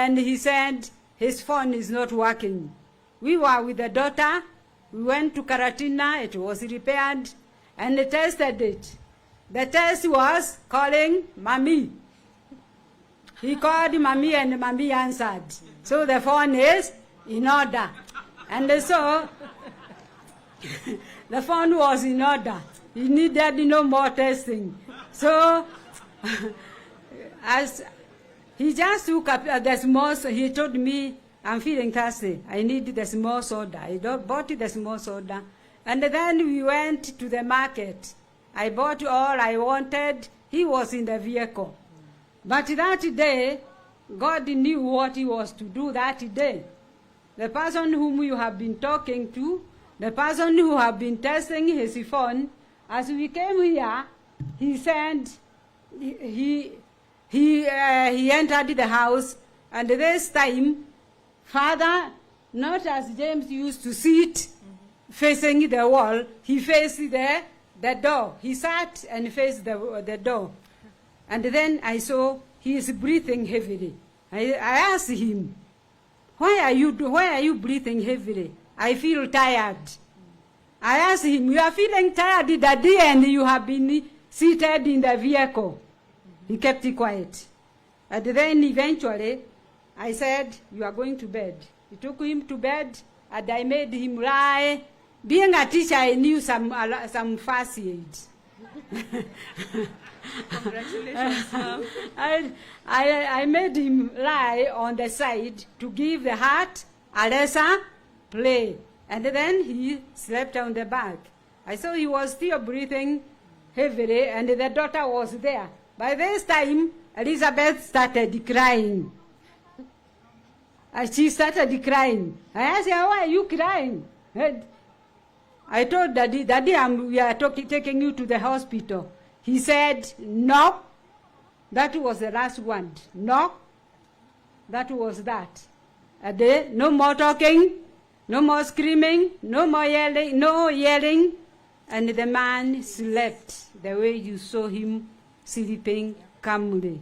and he said his phone is not working. We were with the daughter. We went to Karatina. It was repaired, and they tested it. The test was calling Mommy. He called Mommy, and Mommy answered. So the phone is in order. And so the phone was in order. He needed no more testing. So as he just took up the small, he told me, I'm feeling thirsty. I need the small soda. I bought the small soda. And then we went to the market. I bought all I wanted. He was in the vehicle. But that day, God knew what he was to do that day. The person whom you have been talking to, the person who have been testing his phone, as we came here, he said, he entered the house, and this time, Father, not as James used to sit facing the wall, he faced the door. He sat and faced the door. And then I saw he is breathing heavily. I asked him, why are you breathing heavily? I feel tired. I asked him, you are feeling tired, Daddy, and you have been seated in the vehicle. He kept it quiet. And then eventually, I said, you are going to bed. He took him to bed, and I made him lie. Being a teacher, I knew some first aid. Congratulations, Mom. I made him lie on the side to give the heart a lesser play. And then he slept on the back. I saw he was still breathing heavily, and the daughter was there. By this time, Elizabeth started crying. She started crying. I asked her, why are you crying? I told Daddy, we are taking you to the hospital. He said, no. That was the last word. No. That was that. No more talking, no more screaming, no more yelling, no yelling. And the man slept the way you saw him sleeping calmly.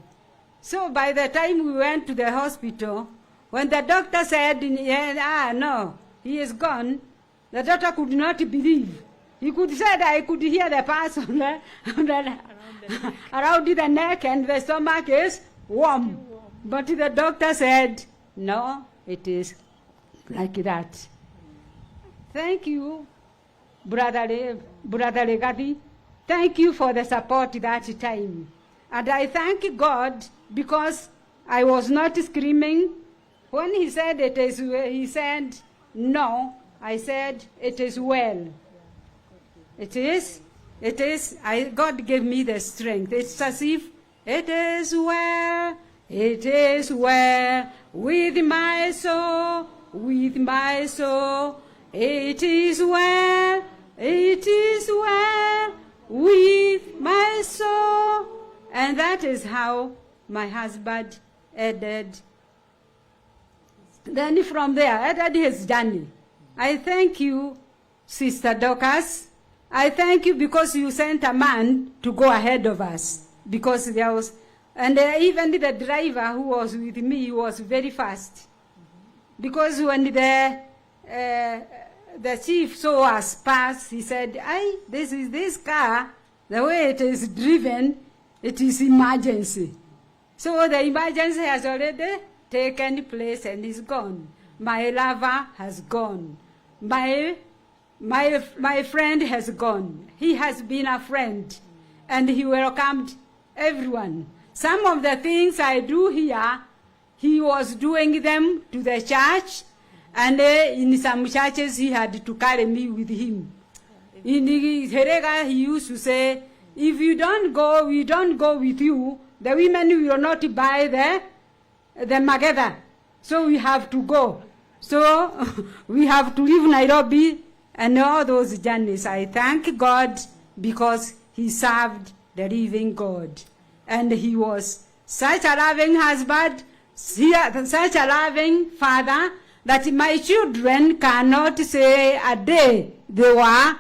So by the time we went to the hospital, when the doctor said, no, he is gone, the doctor could not believe. He could say that I could hear the pulse around the neck, and the stomach is warm. But the doctor said, no, it is like that. Thank you, Brother Legadi. Thank you for the support that time. And I thank God because I was not screaming. When he said he said, no, I said, it is well. It is, God gave me the strength. It's as if, it is well with my soul, with my soul. It is well with my soul. And that is how my husband ended. Then from there, ended his journey. I thank you, Sister Dorcas. I thank you because you sent a man to go ahead of us. Because there was, and even the driver who was with me was very fast. Because when the chief saw us pass, he said, this car, the way it is driven, it is emergency. So the emergency has already taken place and is gone. My lover has gone. My friend has gone. He has been a friend, and he welcomed everyone. Some of the things I do here, he was doing them to the church, and in some churches he had to carry me with him. In Herega, he used to say, if you don't go, we don't go with you. The women will not buy the mageda. So we have to go. So we have to leave Nairobi and all those journeys. I thank God because he served the living God. And he was such a loving husband, such a loving father, that my children cannot say a day they were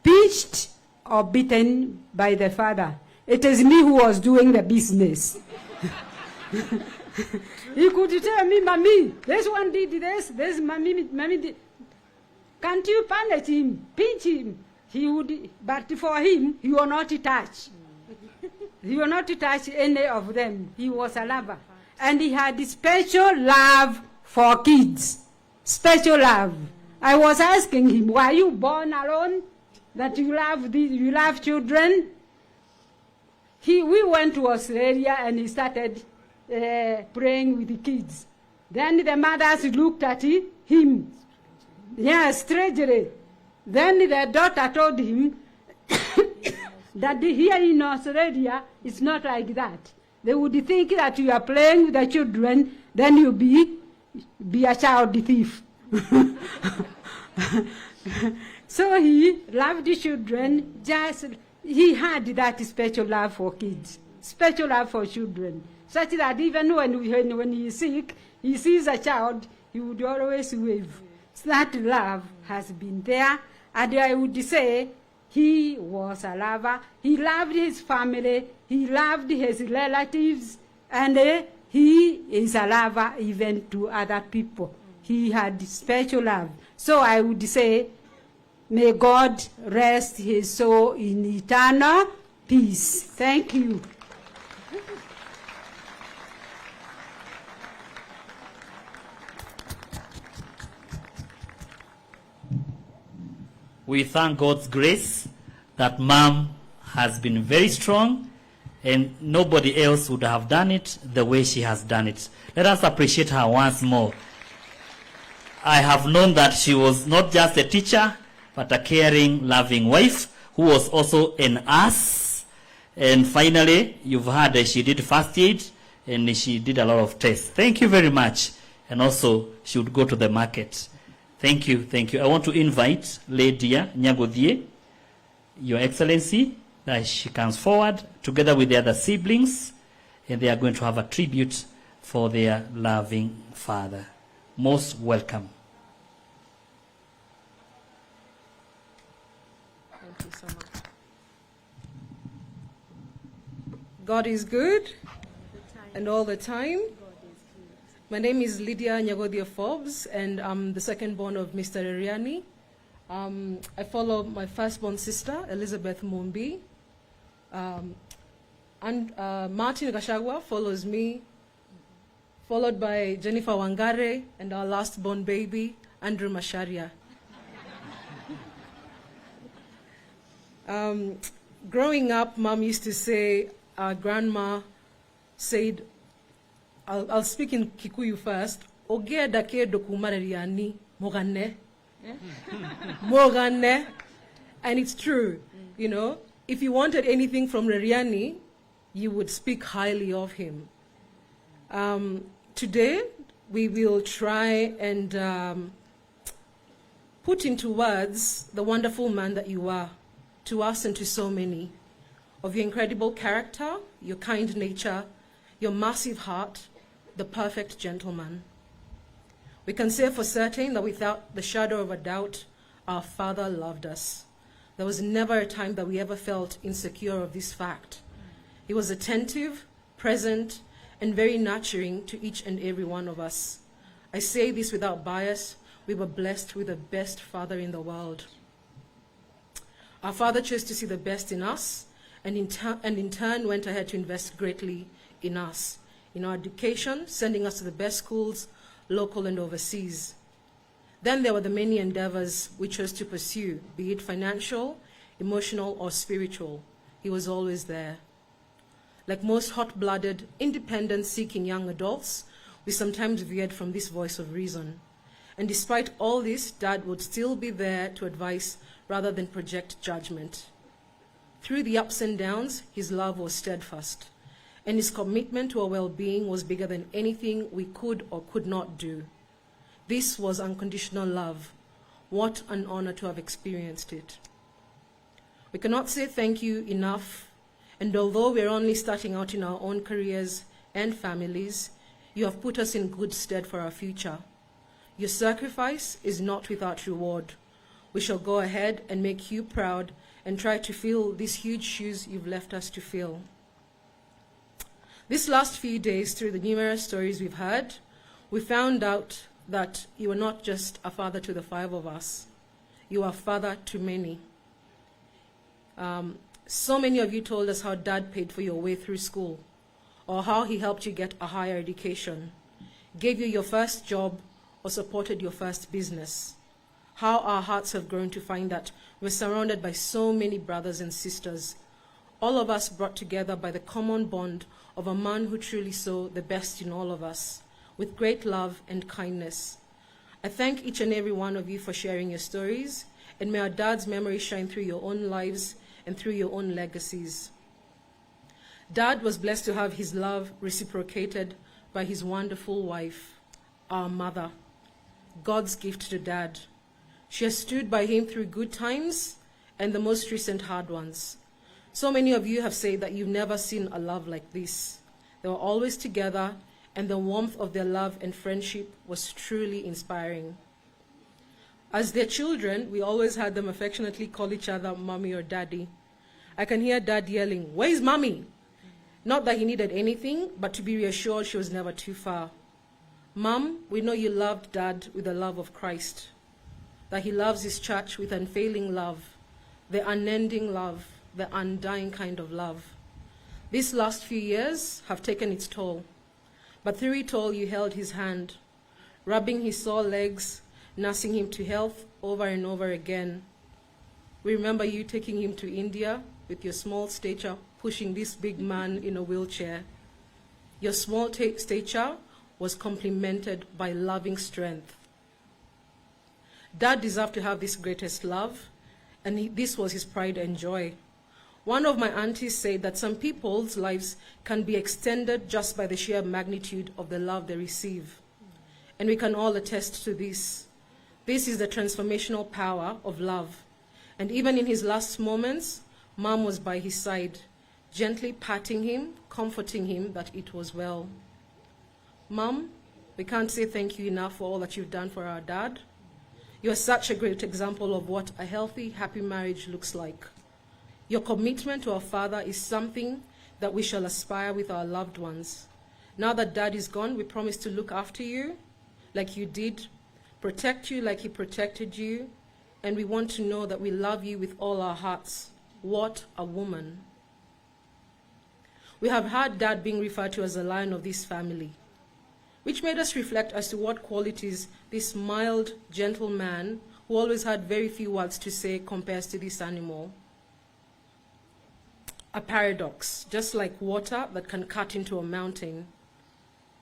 pinched or beaten by the father. It is me who was doing the business. He could tell me, Mommy, this one did this mommy did. Can't you punish him, pinch him? He would, but for him, he will not touch. He will not touch any of them. He was a lover. And he had special love for kids. Special love. I was asking him, were you born alone? That you love children? We went to Australia and he started praying with the kids. Then the mothers looked at him. Yes, strangely. Then the daughter told him that here in Australia, it's not like that. They would think that you are playing with the children, then you'll be a child thief. So he loved the children, he had that special love for kids, special love for children, such that even when he is sick, he sees a child, he would always wave. So that love has been there, and I would say he was a lover. He loved his family, he loved his relatives, and he is a lover even to other people. He had special love. So I would say, may God rest his soul in eternal peace. Thank you. We thank God's grace that Mom has been very strong and nobody else would have done it the way she has done it. Let us appreciate her once more. I have known that she was not just a teacher, but a caring, loving wife who was also an nurse. And finally, you've heard that she did first aid and she did a lot of tests. Thank you very much. And also, she would go to the market. Thank you, thank you. I want to invite Lady Nyagodie, Your Excellency, that she comes forward together with the other siblings, and they are going to have a tribute for their loving father. Most welcome. Thank you so much. God is good, and all the time. My name is Lydia Nyagodie Forbes, and I'm the second born of Mr. Reriani. I follow my firstborn sister, Elizabeth Mumbi. Martin Gachagua follows me, followed by Jennifer Wangare, and our last born baby, Andrew Masharia. Growing up, Mom used to say, our grandma said, I'll speak in Kikuyu first. Ogea dake dokumare Reriani mogane. Mogane. And it's true. You know, if you wanted anything from Reriani, you would speak highly of him. Today, we will try and put into words the wonderful man that you are to us and to so many, of your incredible character, your kind nature, your massive heart, the perfect gentleman. We can say for certain that without the shadow of a doubt, our father loved us. There was never a time that we ever felt insecure of this fact. He was attentive, present, and very nurturing to each and every one of us. I say this without bias. We were blessed with the best father in the world. Our father chose to see the best in us, and in turn went ahead to invest greatly in us, in our education, sending us to the best schools, local and overseas. Then there were the many endeavors we chose to pursue, be it financial, emotional, or spiritual. He was always there. Like most hot-blooded, independence-seeking young adults, we sometimes veered from this voice of reason. And despite all this, Dad would still be there to advise rather than project judgment. Through the ups and downs, his love was steadfast, and his commitment to our well-being was bigger than anything we could or could not do. This was unconditional love. What an honor to have experienced it. We cannot say thank you enough, and although we're only starting out in our own careers and families, you have put us in good stead for our future. Your sacrifice is not without reward. We shall go ahead and make you proud and try to fill these huge shoes you've left us to fill. These last few days, through the numerous stories we've heard, we found out that you are not just a father to the 5 of us. You are father to many. So many of you told us how Dad paid for your way through school, or how he helped you get a higher education, gave you your first job, or supported your first business. How our hearts have grown to find that we're surrounded by so many brothers and sisters, all of us brought together by the common bond of a man who truly saw the best in all of us, with great love and kindness. I thank each and every one of you for sharing your stories, and may our Dad's memory shine through your own lives and through your own legacies. Dad was blessed to have his love reciprocated by his wonderful wife, our mother, God's gift to Dad. She has stood by him through good times and the most recent hard ones. So many of you have said that you've never seen a love like this. They were always together, and the warmth of their love and friendship was truly inspiring. As their children, we always had them affectionately call each other mommy or daddy. I can hear Dad yelling, "Where's mommy?" Not that he needed anything, but to be reassured she was never too far. Mom, we know you loved Dad with the love of Christ, that he loves his church with unfailing love, the unending love, the undying kind of love. These last few years have taken its toll, but through it all you held his hand, rubbing his sore legs, nursing him to health over and over again. We remember you taking him to India with your small stature, pushing this big man in a wheelchair. Your small stature was complemented by loving strength. Dad deserved to have this greatest love, and this was his pride and joy. One of my aunties said that some people's lives can be extended just by the sheer magnitude of the love they receive. And we can all attest to this. This is the transformational power of love. And even in his last moments, Mom was by his side, gently patting him, comforting him that it was well. Mom, we can't say thank you enough for all that you've done for our Dad. You are such a great example of what a healthy, happy marriage looks like. Your commitment to our father is something that we shall aspire with our loved ones. Now that Dad is gone, we promise to look after you like you did, protect you like he protected you, and we want to know that we love you with all our hearts. What a woman. We have heard Dad being referred to as the lion of this family, which made us reflect as to what qualities this mild, gentle man, who always had very few words to say, compares to this animal. A paradox, just like water that can cut into a mountain.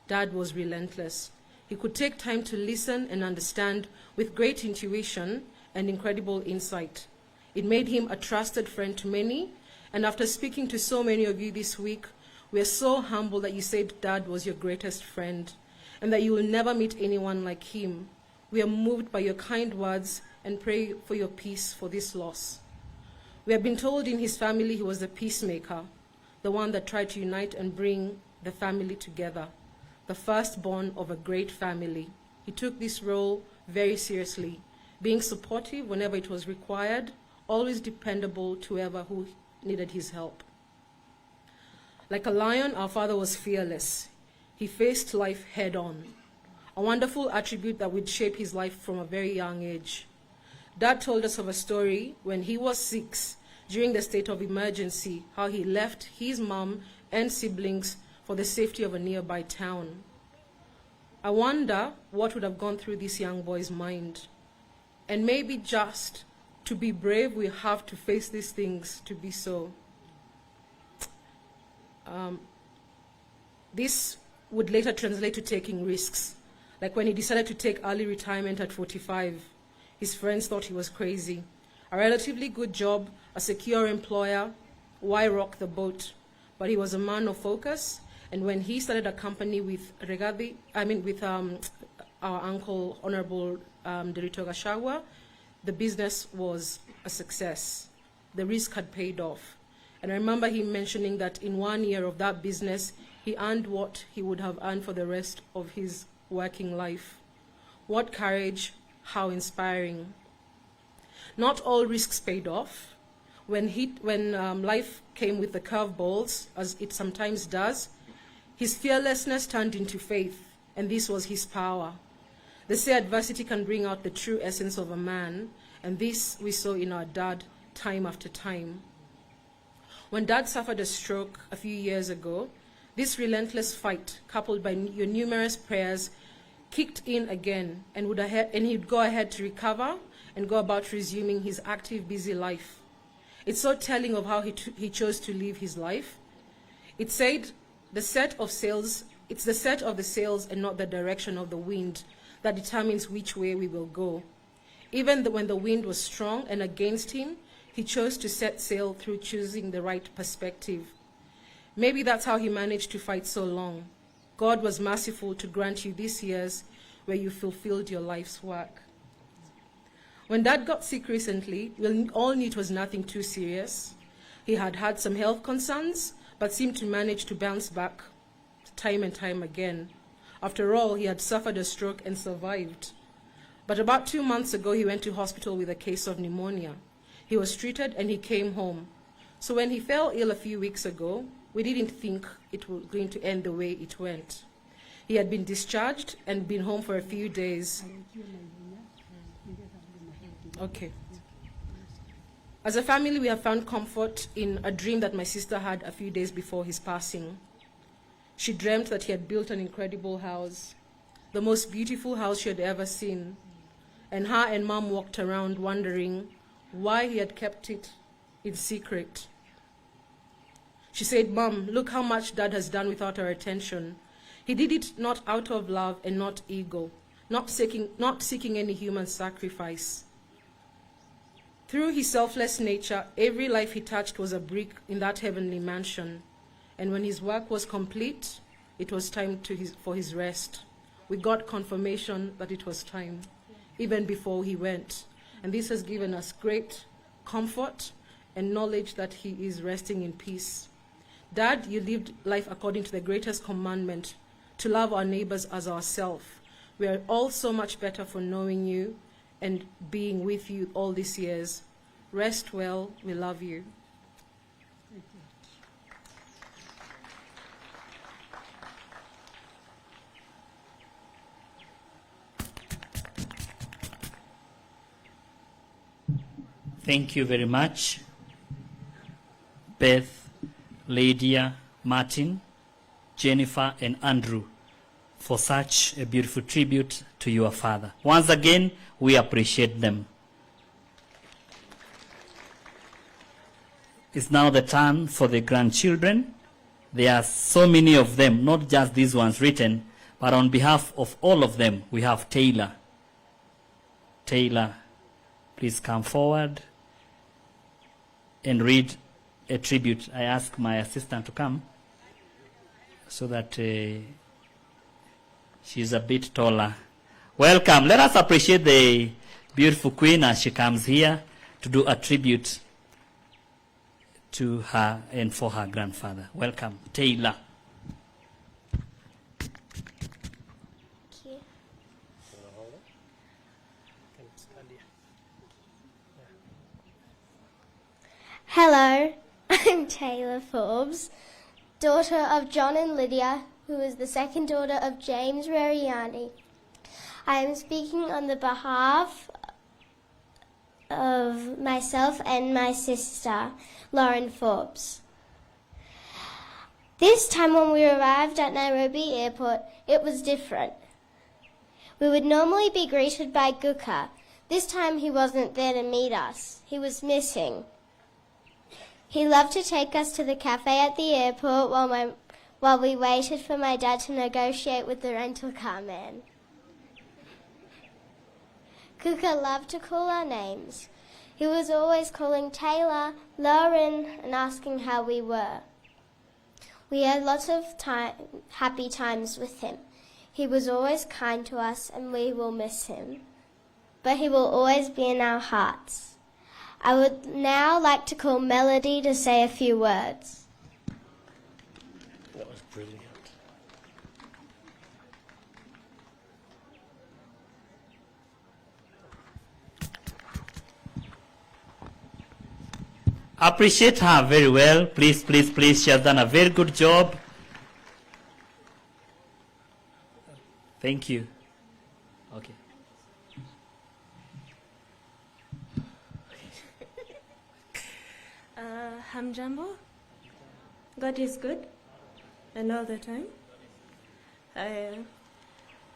Dad was relentless. He could take time to listen and understand with great intuition and incredible insight. It made him a trusted friend to many, and after speaking to so many of you this week, we are so humbled that you said Dad was your greatest friend and that you will never meet anyone like him. We are moved by your kind words and pray for your peace for this loss. We have been told in his family he was the peacemaker, the one that tried to unite and bring the family together, the firstborn of a great family. He took this role very seriously, being supportive whenever it was required, always dependable to whoever who needed his help. Like a lion, our father was fearless. He faced life head on, a wonderful attribute that would shape his life from a very young age. Dad told us of a story when he was 6, during the state of emergency, how he left his mom and siblings for the safety of a nearby town. I wonder what would have gone through this young boy's mind. And maybe just to be brave, we have to face these things to be so. This would later translate to taking risks, like when he decided to take early retirement at 45. His friends thought he was crazy. A relatively good job, a secure employer, why rock the boat? But he was a man of focus, and when he started a company with our uncle, Honorable Reriani Gachagua, the business was a success. The risk had paid off. And I remember him mentioning that in 1 year of that business, he earned what he would have earned for the rest of his working life. What courage, how inspiring. Not all risks paid off. When life came with the curveballs, as it sometimes does, His fearlessness turned into faith, and this was his power. They say adversity can bring out the true essence of a man, and this we saw in our dad time after time. When Dad suffered a stroke a few years ago, this relentless fight, coupled by your numerous prayers, kicked in again, and he'd go ahead to recover and go about resuming his active, busy life. It's so telling of how he chose to live his life. It said, it's the set of the sails and not the direction of the wind that determines which way we will go. Even when the wind was strong and against him, he chose to set sail through choosing the right perspective. Maybe that's how he managed to fight so long. God was merciful to grant you these years where you fulfilled your life's work. When Dad got sick recently, we all knew it was nothing too serious. He had had some health concerns, but seemed to manage to bounce back time and time again. After all, he had suffered a stroke and survived. But about 2 months ago, he went to hospital with a case of pneumonia. He was treated and he came home. So when he fell ill a few weeks ago, we didn't think it was going to end the way it went. He had been discharged and been home for a few days. Okay. As a family, we have found comfort in a dream that my sister had a few days before his passing. She dreamt that he had built an incredible house, the most beautiful house she had ever seen. And her and Mom walked around wondering why he had kept it in secret. She said, "Mom, look how much Dad has done without our attention. He did it not out of love and not ego, not seeking any human sacrifice. Through his selfless nature, every life he touched was a brick in that heavenly mansion. And when his work was complete, it was time for his rest. We got confirmation that it was time, even before he went. And this has given us great comfort and knowledge that he is resting in peace. Dad, you lived life according to the greatest commandment, to love our neighbors as ourselves. We are all so much better for knowing you and being with you all these years. Rest well. We love you." Thank you very much, Beth, Lydia, Martin, Jennifer, and Andrew, for such a beautiful tribute to your father. Once again, we appreciate them. It's now the turn for the grandchildren. There are so many of them, not just these ones written, but on behalf of all of them, we have Taylor. Taylor, please come forward and read a tribute. I ask my assistant to come so that she's a bit taller. Welcome. Let us appreciate the beautiful queen as she comes here to do a tribute to her and for her grandfather. Welcome, Taylor. Thank you. Hello, I'm Taylor Forbes, daughter of John and Lydia, who is the second daughter of James Reriani. I am speaking on the behalf of myself and my sister, Lauren Forbes. This time when we arrived at Nairobi Airport, it was different. We would normally be greeted by Guka. This time he wasn't there to meet us. He was missing. He loved to take us to the cafe at the airport while we waited for my dad to negotiate with the rental car man. Kuka loved to call our names. He was always calling Taylor, Lauren, and asking how we were. We had lots of happy times with him. He was always kind to us, and we will miss him. But he will always be in our hearts. I would now like to call Melody to say a few words. That was brilliant. Appreciate her very well. Please, please, please. She has done a very good job. Thank you. Okay. Hamjambo. God is good, and all the time.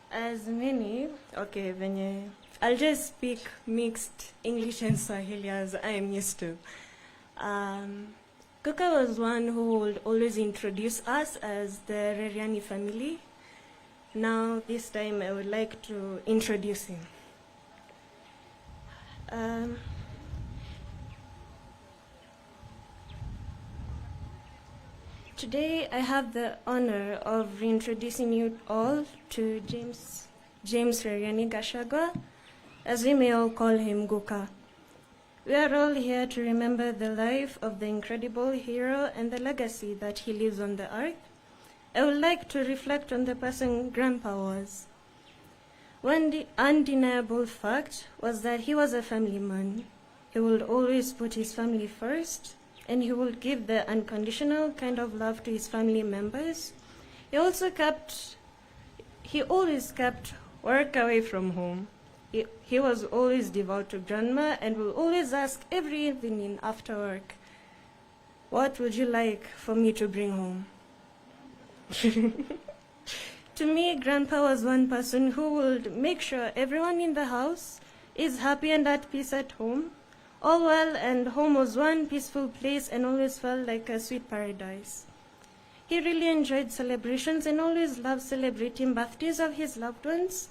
As many, okay, venye, I'll just speak mixed English and Swahili as I am used to. Kuka was one who would always introduce us as the Reriani family. Now, this time I would like to introduce him. Today, I have the honor of reintroducing you all to James Reriani Gachagua, as we may all call him Guka. We are all here to remember the life of the incredible hero and the legacy that he leaves on the earth. I would like to reflect on the person Grandpa was. One undeniable fact was that he was a family man. He would always put his family first, and he would give the unconditional kind of love to his family members. He always kept work away from home. He was always devout to grandma and would always ask every evening after work, "What would you like for me to bring home?" To me, Grandpa was one person who would make sure everyone in the house is happy and at peace at home. All well, and home was one peaceful place and always felt like a sweet paradise. He really enjoyed celebrations and always loved celebrating birthdays of his loved ones,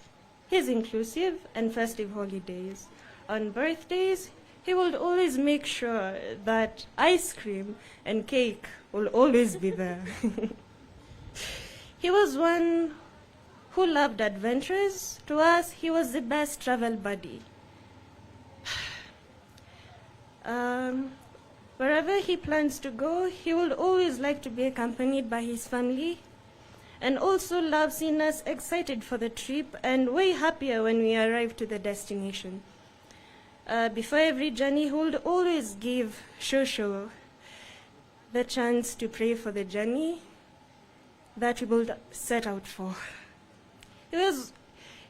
his inclusive and festive holidays. On birthdays, he would always make sure that ice cream and cake will always be there. He was one who loved adventures. To us, he was the best travel buddy. Wherever he plans to go, he would always like to be accompanied by his family, and also love seeing us excited for the trip and way happier when we arrive to the destination. Before every journey, he would always give Shosho the chance to pray for the journey that we will set out for. He was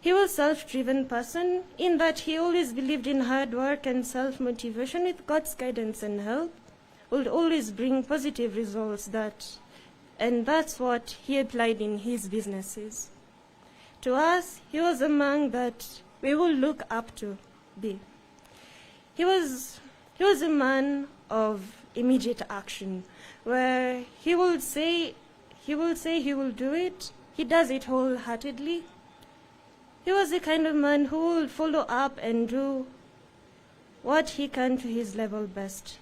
a self-driven person in that he always believed in hard work and self-motivation with God's guidance and help would always bring positive results and that's what he applied in his businesses. To us, he was a man that we will look up to be. He was a man of immediate action, where he will say he will do it, he does it wholeheartedly. He was the kind of man who would follow up and do what he can to his level best.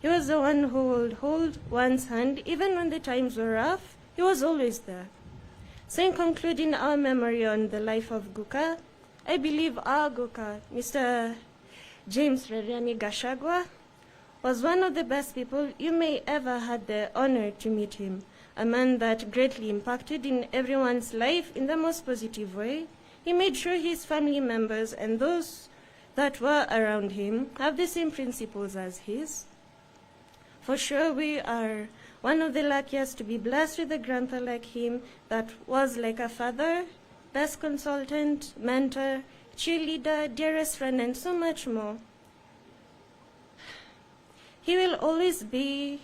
He was the one who would hold one's hand even when the times were rough. He was always there. So in concluding our memory on the life of Guka, I believe our Guka, Mr. James Reriani Gachagua, was one of the best people you may ever had the honor to meet him, a man that greatly impacted in everyone's life in the most positive way. He made sure his family members and those that were around him have the same principles as his. For sure, we are one of the luckiest to be blessed with a grandpa like him that was like a father, best consultant, mentor, cheerleader, dearest friend, and so much more. He will always be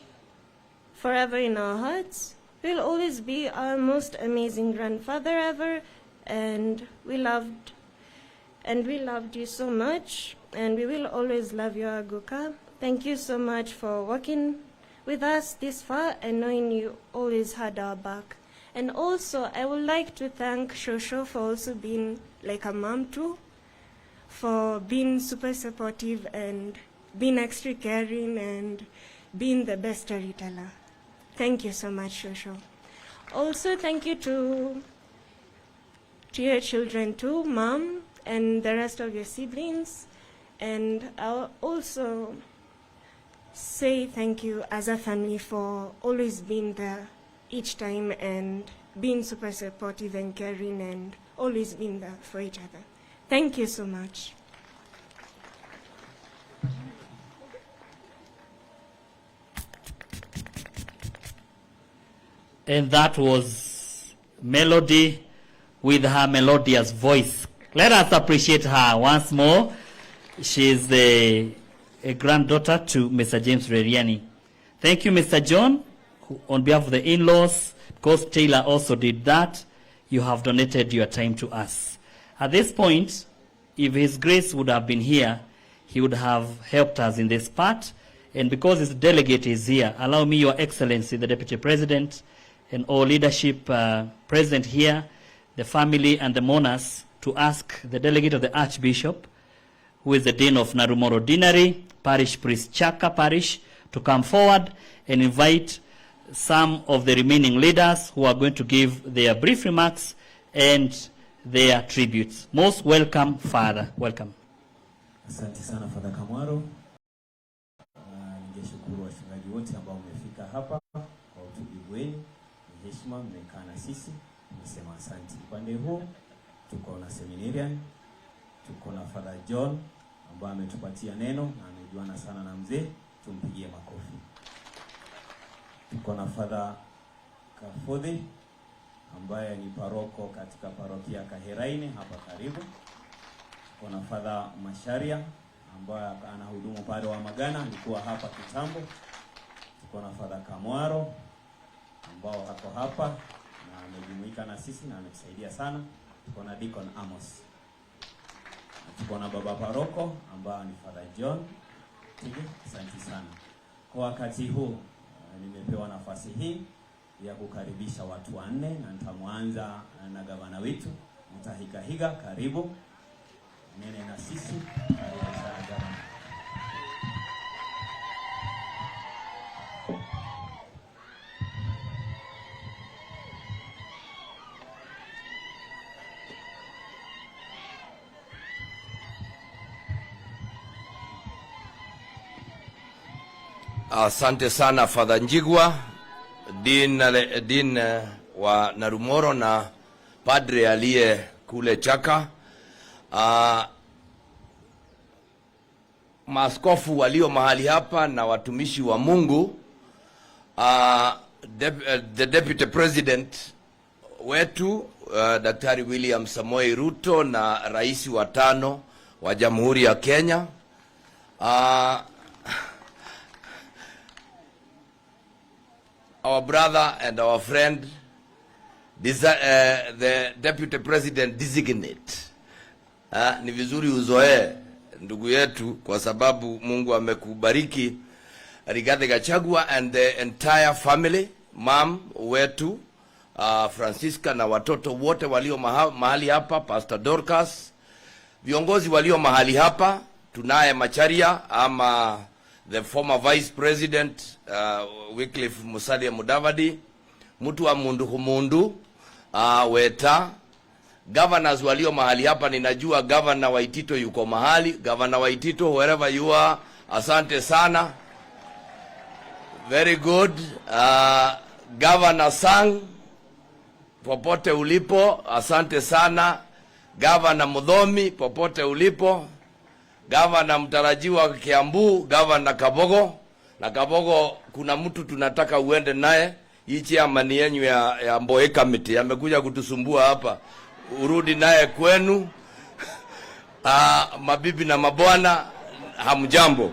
forever in our hearts. He will always be our most amazing grandfather ever, and we loved you so much, and we will always love you, Aguka. Thank you so much for working with us this far and knowing you always had our back. And also, I would like to thank Shosho for also being like a mom too, for being super supportive and being extra caring and being the best storyteller. Thank you so much, Shosho. Also, thank you to your children too, Mom, and the rest of your siblings. And I'll also say thank you as a family for always being there each time and being super supportive and caring and always being there for each other. Thank you so much. And that was Melody with her melodious voice. Let us appreciate her once more. She is a granddaughter to Mr. James Reriani. Thank you, Mr. John, who, on behalf of the in-laws, because Taylor also did that. You have donated your time to us. At this point, if His Grace would have been here, he would have helped us in this part. And because his delegate is here, allow me, Your Excellency, the Deputy President, and all leadership present here, the family and the mourners, to ask the delegate of the Archbishop, who is the Dean of Narumoro Deanery, Parish Priest Chaka Parish, to come forward and invite some of the remaining leaders who are going to give their brief remarks and their tributes. Most welcome, Father. Welcome. Asante sana Father Kamwaro. Ningeshukuru wachungaji wote ambao mmefika hapa kwa utulivu wenu. Ni heshima mmekaa na sisi. Nimesema asante. Upande huu tuko na seminarian, tuko na Father John ambaye ametupatia neno na amejuana sana na mzee, tumpigie makofi. Tuko na Father Kafodhi ambaye ni paroko katika parokia Kaheraine hapa karibu. Tuko na Father Masharia ambaye anahudumu pale wa Magana, alikuwa hapa kitambo. Tuko na Father Kamwaro ambao wako hapa na amejumuika na sisi na ametusaidia sana. Tuko na Deacon Amos. Tuko na baba paroko ambaye ni Father John. Asante sana. Kwa wakati huu nimepewa nafasi hii ya kukaribisha watu wanne na nitamwanza na gavana wetu Mutahika. Karibu nene na sisi. Karibu sana gavana. Asante sana Father Njigwa, Dean wa Narumoro na padre aliye kule Chaka. Maaskofu walio mahali hapa na watumishi wa Mungu, the Deputy President wetu Daktari William Samoei Ruto na rais wa 5 wa Jamhuri ya Kenya, our brother and our friend, the Deputy President designate. Ni vizuri uzoee ndugu yetu kwa sababu Mungu amekubariki. Reriani Gachagua and the entire family, mom wetu Francisca na watoto wote walio mahali hapa, Pastor Dorcas, viongozi walio mahali hapa, tunaye Macharia ama the former Vice President Wycliffe Musalia Mudavadi, mtu wa mundu Weta, governors walio mahali hapa. Ninajua Governor Waitito yuko mahali. Governor Waitito, wherever you are, asante sana. Very good. Governor Sang, popote ulipo, asante sana. Governor Mudhomi, popote ulipo. Governor mtarajiwa Kiambu, Governor Kabogo. Na Kabogo, kuna mtu tunataka uende naye. Hii chairman yenu ya Mboe Committee amekuja kutusumbua hapa. Urudi naye kwenu. Mabibi na mabwana, hamjambo.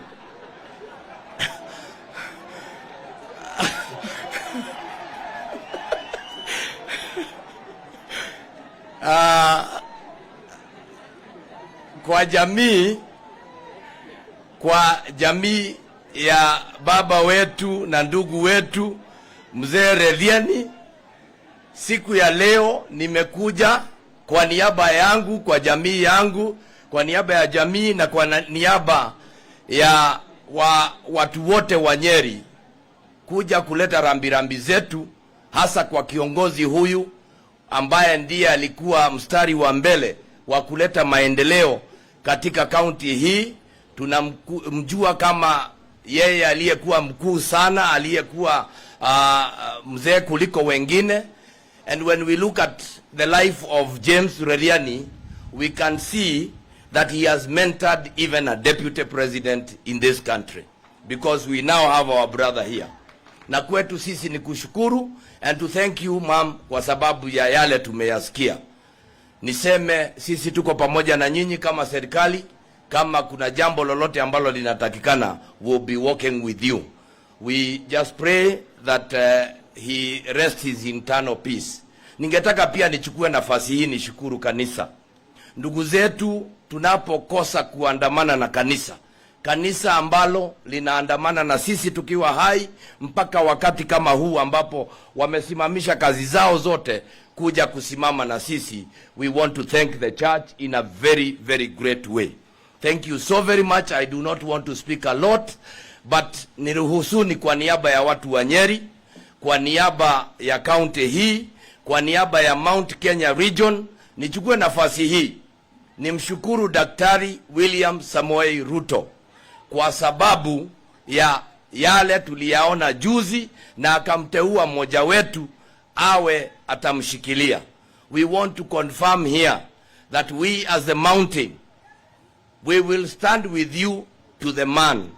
Kwa jamii ya baba wetu na ndugu wetu Mzee Reriani, siku ya leo nimekuja kwa niaba yangu, kwa jamii yangu, kwa niaba ya jamii na kwa niaba ya watu wote wa Nyeri, kuja kuleta rambirambi zetu, hasa kwa kiongozi huyu ambaye ndiye alikuwa mstari wa mbele wa kuleta maendeleo katika kaunti hii. Tunamjua kama yeye aliyekuwa mkuu sana, aliyekuwa mzee kuliko wengine. And when we look at the life of James Reriani, we can see that he has mentored even a deputy president in this country, because we now have our brother here. Na kwetu sisi ni kushukuru and to thank you ma'am kwa sababu ya yale tumeyasikia. niseme sisi tuko pamoja na nyinyi kama serikali. Kama kuna jambo lolote ambalo linatakikana, we'll be working with you. We just pray that he rest his internal peace. Ningetaka pia nichukue nafasi hii nishukuru kanisa. Ndugu zetu tunapokosa kuandamana na kanisa ambalo linaandamana na sisi tukiwa hai mpaka wakati kama huu ambapo wamesimamisha kazi zao zote kuja kusimama na sisi, we want to thank the church in a very, very great way. Thank you so very much. I do not want to speak a lot, but niruhusuni kwa niaba ya watu wa Nyeri, kwa niaba ya county hii, kwa niaba ya Mount Kenya region, nichukue nafasi hii nimshukuru Daktari William Samoei Ruto kwa sababu ya yale tuliyaona juzi, na akamteua mmoja wetu awe atamshikilia. We want to confirm here that we as the mountain, we will stand with you to the man.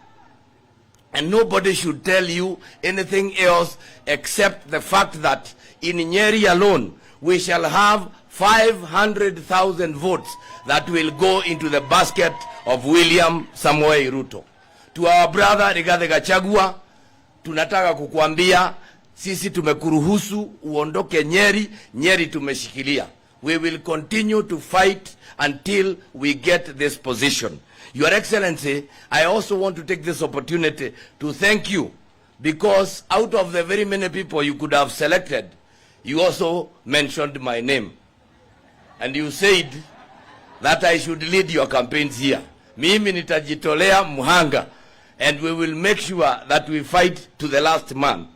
And nobody should tell you anything else except the fact that in Nyeri alone, we shall have 500,000 votes that will go into the basket of William Samoei Ruto. To our brother Reriani Gachagua, tunataka kukuambia sisi tumekuruhusu uondoke Nyeri, Nyeri tumeshikilia. We will continue to fight until we get this position. Your Excellency, I also want to take this opportunity to thank you, because out of the very many people you could have selected, you also mentioned my name. And you said that I should lead your campaigns here. Mimi nitajitolea muhanga, and we will make sure that we fight to the last man.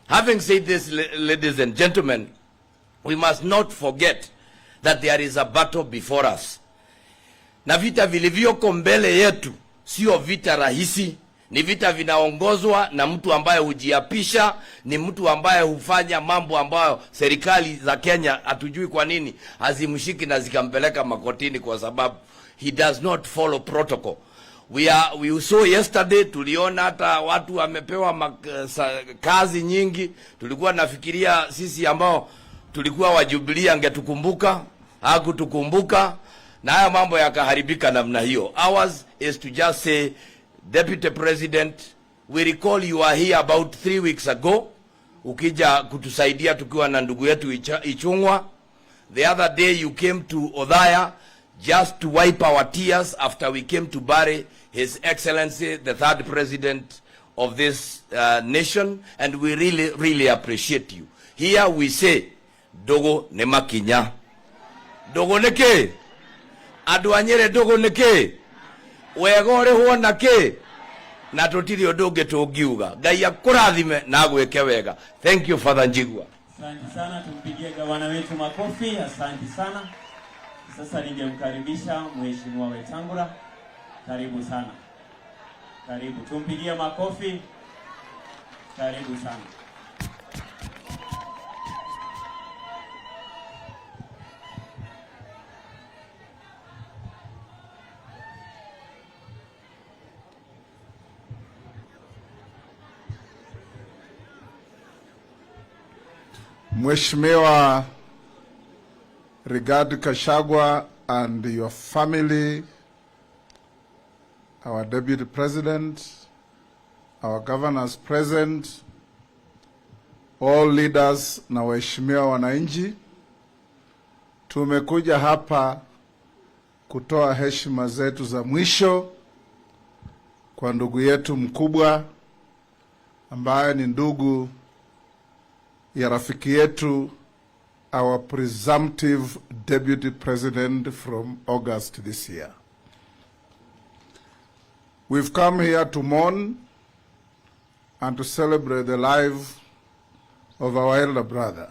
Having said this, ladies and gentlemen, we must not forget that there is a battle before us. Na vita vilivyoko mbele yetu sio vita rahisi, ni vita vinaongozwa na mtu ambaye hujiapisha, ni mtu ambaye hufanya mambo ambayo serikali za Kenya hatujui kwa nini hazimshiki na zikampeleka makotini, kwa sababu he does not follow protocol. We saw yesterday, tuliona hata watu wamepewa kazi nyingi. Tulikuwa nafikiria sisi ambao tulikuwa wa Jubilee angetukumbuka, hakutukumbuka, na haya mambo yakaharibika namna hiyo. Ours is to just say, Deputy President, we recall you are here about 3 weeks ago, ukija kutusaidia tukiwa na ndugu yetu Ichungwa. The other day you came to Othaya just to wipe our tears after we came to bury His Excellency, the third president of this nation, and we really, really appreciate you. Here we say, dogo ne makinya. Dogo neke? Aduanyere dogo neke? Wegore huona ke? Na totiri odoge togiuga. Gaya kurathime na agweke wega. Thank you, Father Njigua. Asante sana, tumpigie gavana wetu makofi. Asante sana. Sasa ningemkaribisha Mheshimiwa Wetangula. Karibu sana. Karibu. Tumpigie makofi. Karibu sana. Mheshimiwa Reriani Gachagua and your family, our Deputy President, our governors present, all leaders na waheshimiwa wananchi, tumekuja hapa kutoa heshima zetu za mwisho kwa ndugu yetu mkubwa ambaye ni ndugu ya rafiki yetu, our presumptive Deputy President from August this year. We've come here to mourn and to celebrate the life of our elder brother.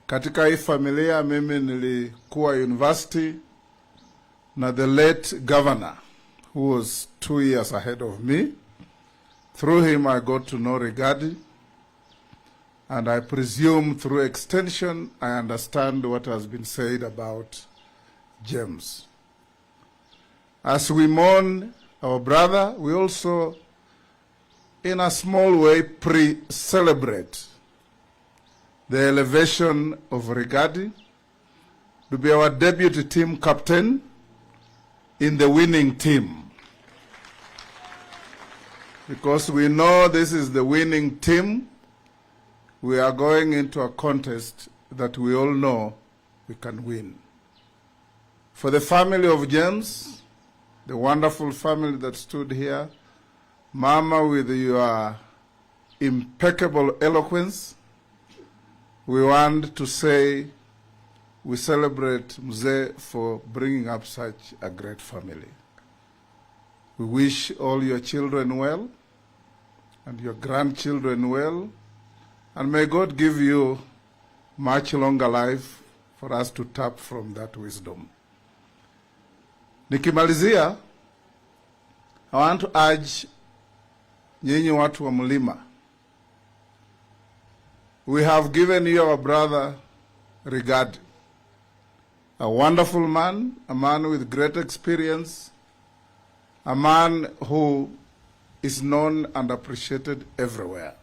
Katika hii familia mimi nilikuwa university na the late governor who was 2 years ahead of me. Through him I got to know Reriani, and I presume through extension I understand what has been said about James. As we mourn our brother, we also, in a small way, pre-celebrate the elevation of Reriani to be our deputy team captain in the winning team. Because we know this is the winning team, we are going into a contest that we all know we can win. For the family of James, the wonderful family that stood here, Mama, with your impeccable eloquence, we want to say we celebrate Mzee for bringing up such a great family. We wish all your children well and your grandchildren well, and may God give you much longer life for us to tap from that wisdom. Nikimalizia, I want to urge nyinyi watu wa Mlima. We have given you our brother Rigad, a wonderful man, a man with great experience, a man who is known and appreciated everywhere.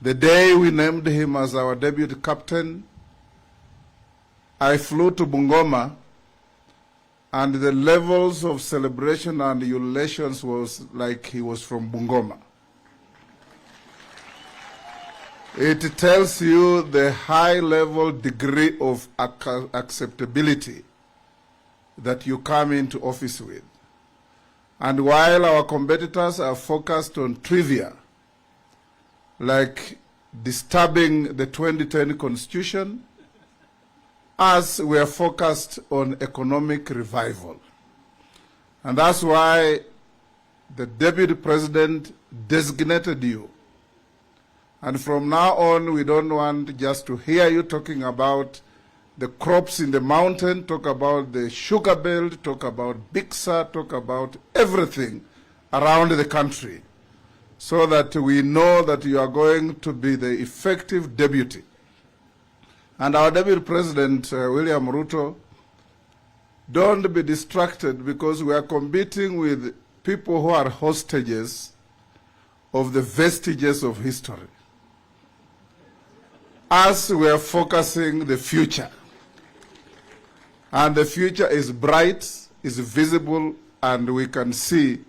The day we named him as our deputy captain, I flew to Bungoma, and the levels of celebration and ululations was like he was from Bungoma. It tells you the high-level degree of acceptability that you come into office with. And while our competitors are focused on trivia, like disturbing the 2010 Constitution, us, we are focused on economic revival. And that's why the Deputy President designated you. And from now on, we don't want just to hear you talking about the crops in the mountain, talk about the sugar belt, talk about Bixa, talk about everything around the country, so that we know that you are going to be the effective deputy. And our Deputy President, William Ruto, don't be distracted, because we are competing with people who are hostages of the vestiges of history. Us, we are focusing the future. And the future is bright, is visible, and we can see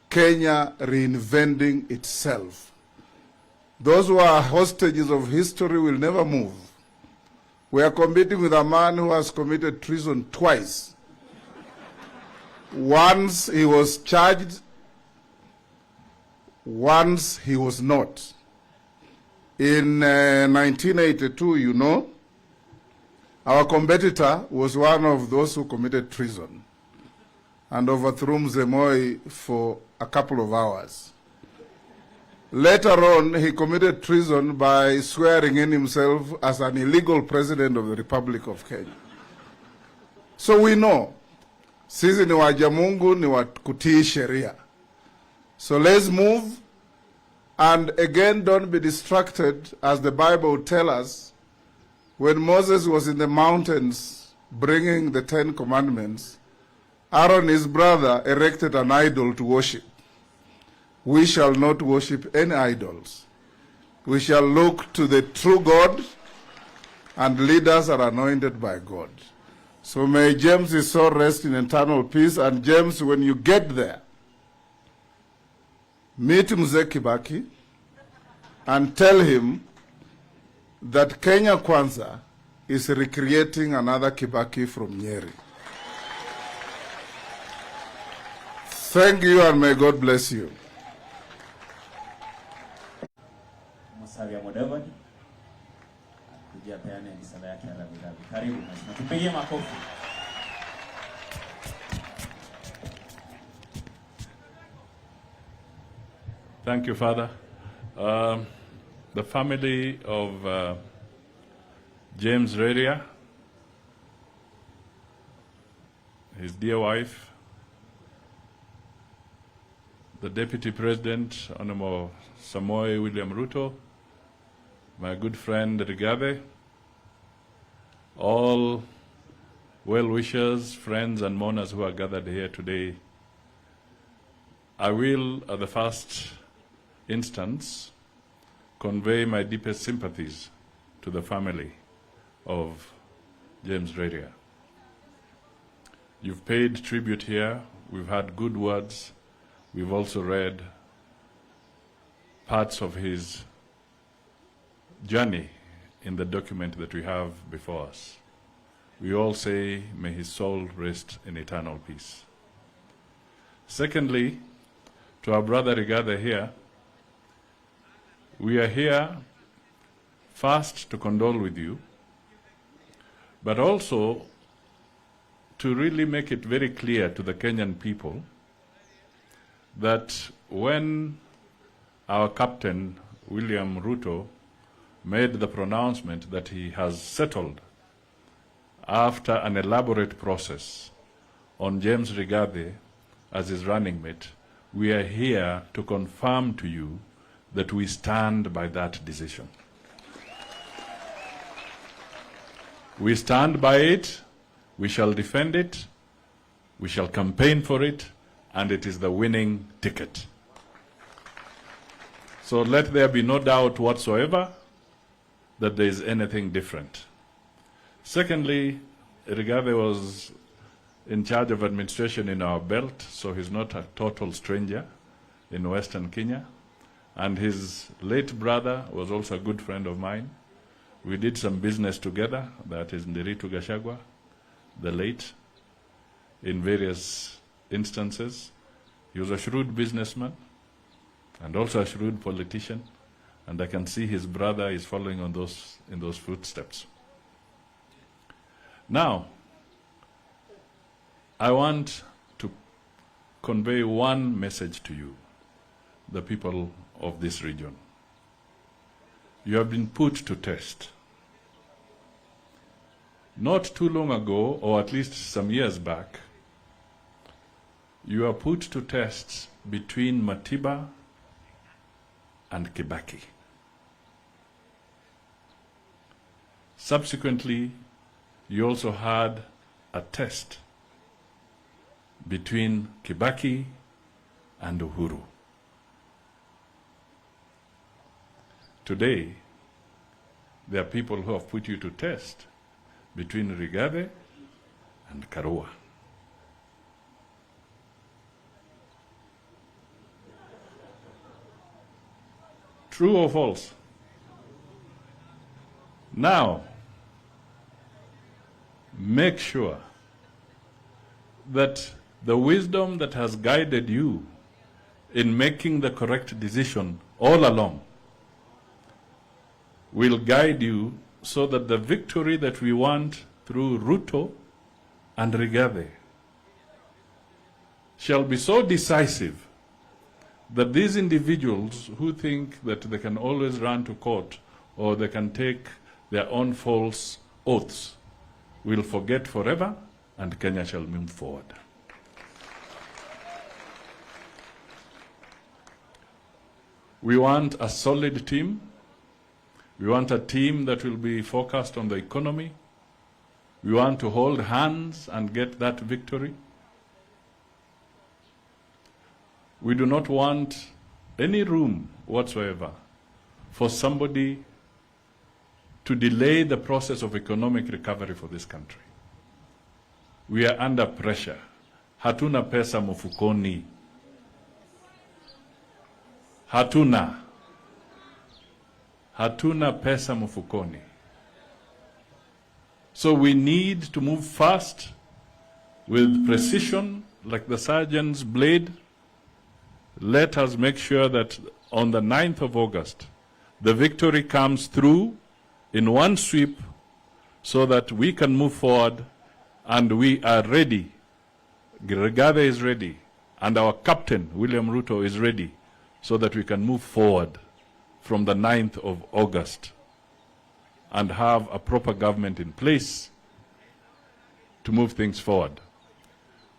Kenya reinventing itself. Those who are hostages of history will never move. We are competing with a man who has committed treason twice. Once he was charged, once he was not. In 1982, you know, our competitor was one of those who committed treason and overthrew Mzee Moi for a couple of hours. Later on, he committed treason by swearing in himself as an illegal president of the Republic of Kenya. So we know, sisi ni waja Mungu, ni wa kutii sheria. So let's move, and again, don't be distracted, as the Bible tells us. When Moses was in the mountains bringing the 10 Commandments, Aaron, his brother, erected an idol to worship. We shall not worship any idols. We shall look to the true God, and leaders are anointed by God. So may James' soul rest in eternal peace. And James, when you get there, meet Mzee Kibaki and tell him that Kenya Kwanza is recreating another Kibaki from Nyeri. Thank you, and may God bless you. Musalia Mudavadi kuja peane risala yake ya rambirambi. Karibu na tupigie makofi. Thank you, Father. The family of James Reriani, his dear wife, the Deputy President, Honorable Samoei William Ruto, my good friend Rigathi, all well-wishers, friends and mourners who are gathered here today, I will, at the first instance, convey my deepest sympathies to the family of James Reriani. You've paid tribute here. We've had good words. We've also read parts of his journey in the document that we have before us. We all say, may his soul rest in eternal peace. Secondly, to our brother Rigathi here, we are here first to condole with you, but also to really make it very clear to the Kenyan people that when our captain, William Ruto, made the pronouncement that he has settled after an elaborate process on James Rigathi as his running mate, we are here to confirm to you that we stand by that decision. We stand by it, we shall defend it, we shall campaign for it, and it is the winning ticket. So let there be no doubt whatsoever that there is anything different. Secondly, Rigathi was in charge of administration in our belt, so he's not a total stranger in Western Kenya. And his late brother was also a good friend of mine. We did some business together, that is Nyeri Gachagua, the late, in various instances. He was a shrewd businessman and also a shrewd politician, and I can see his brother is following on in those footsteps. Now, I want to convey one message to you, the people of this region. You have been put to test. Not too long ago, or at least some years back, you are put to test between Mathira and Kibaki. Subsequently, you also had a test between Kibaki and Uhuru. Today, there are people who have put you to test between Rigathi and Karua. True or false? Now, make sure that the wisdom that has guided you in making the correct decision all along will guide you so that the victory that we want through Ruto and Rigathi shall be so decisive that these individuals who think that they can always run to court or they can take their own false oaths will forget forever, and Kenya shall move forward. We want a solid team. We want a team that will be focused on the economy. We want to hold hands and get that victory. We do not want any room whatsoever for somebody to delay the process of economic recovery for this country. We are under pressure. Hatuna pesa mfukoni. Hatuna pesa mfukoni. So we need to move fast with precision, like the surgeon's blade. Let us make sure that on the 9th of August, the victory comes through in one sweep so that we can move forward, and we are ready. Rigathi is ready, and our captain, William Ruto, is ready so that we can move forward from the 9th of August and have a proper government in place to move things forward.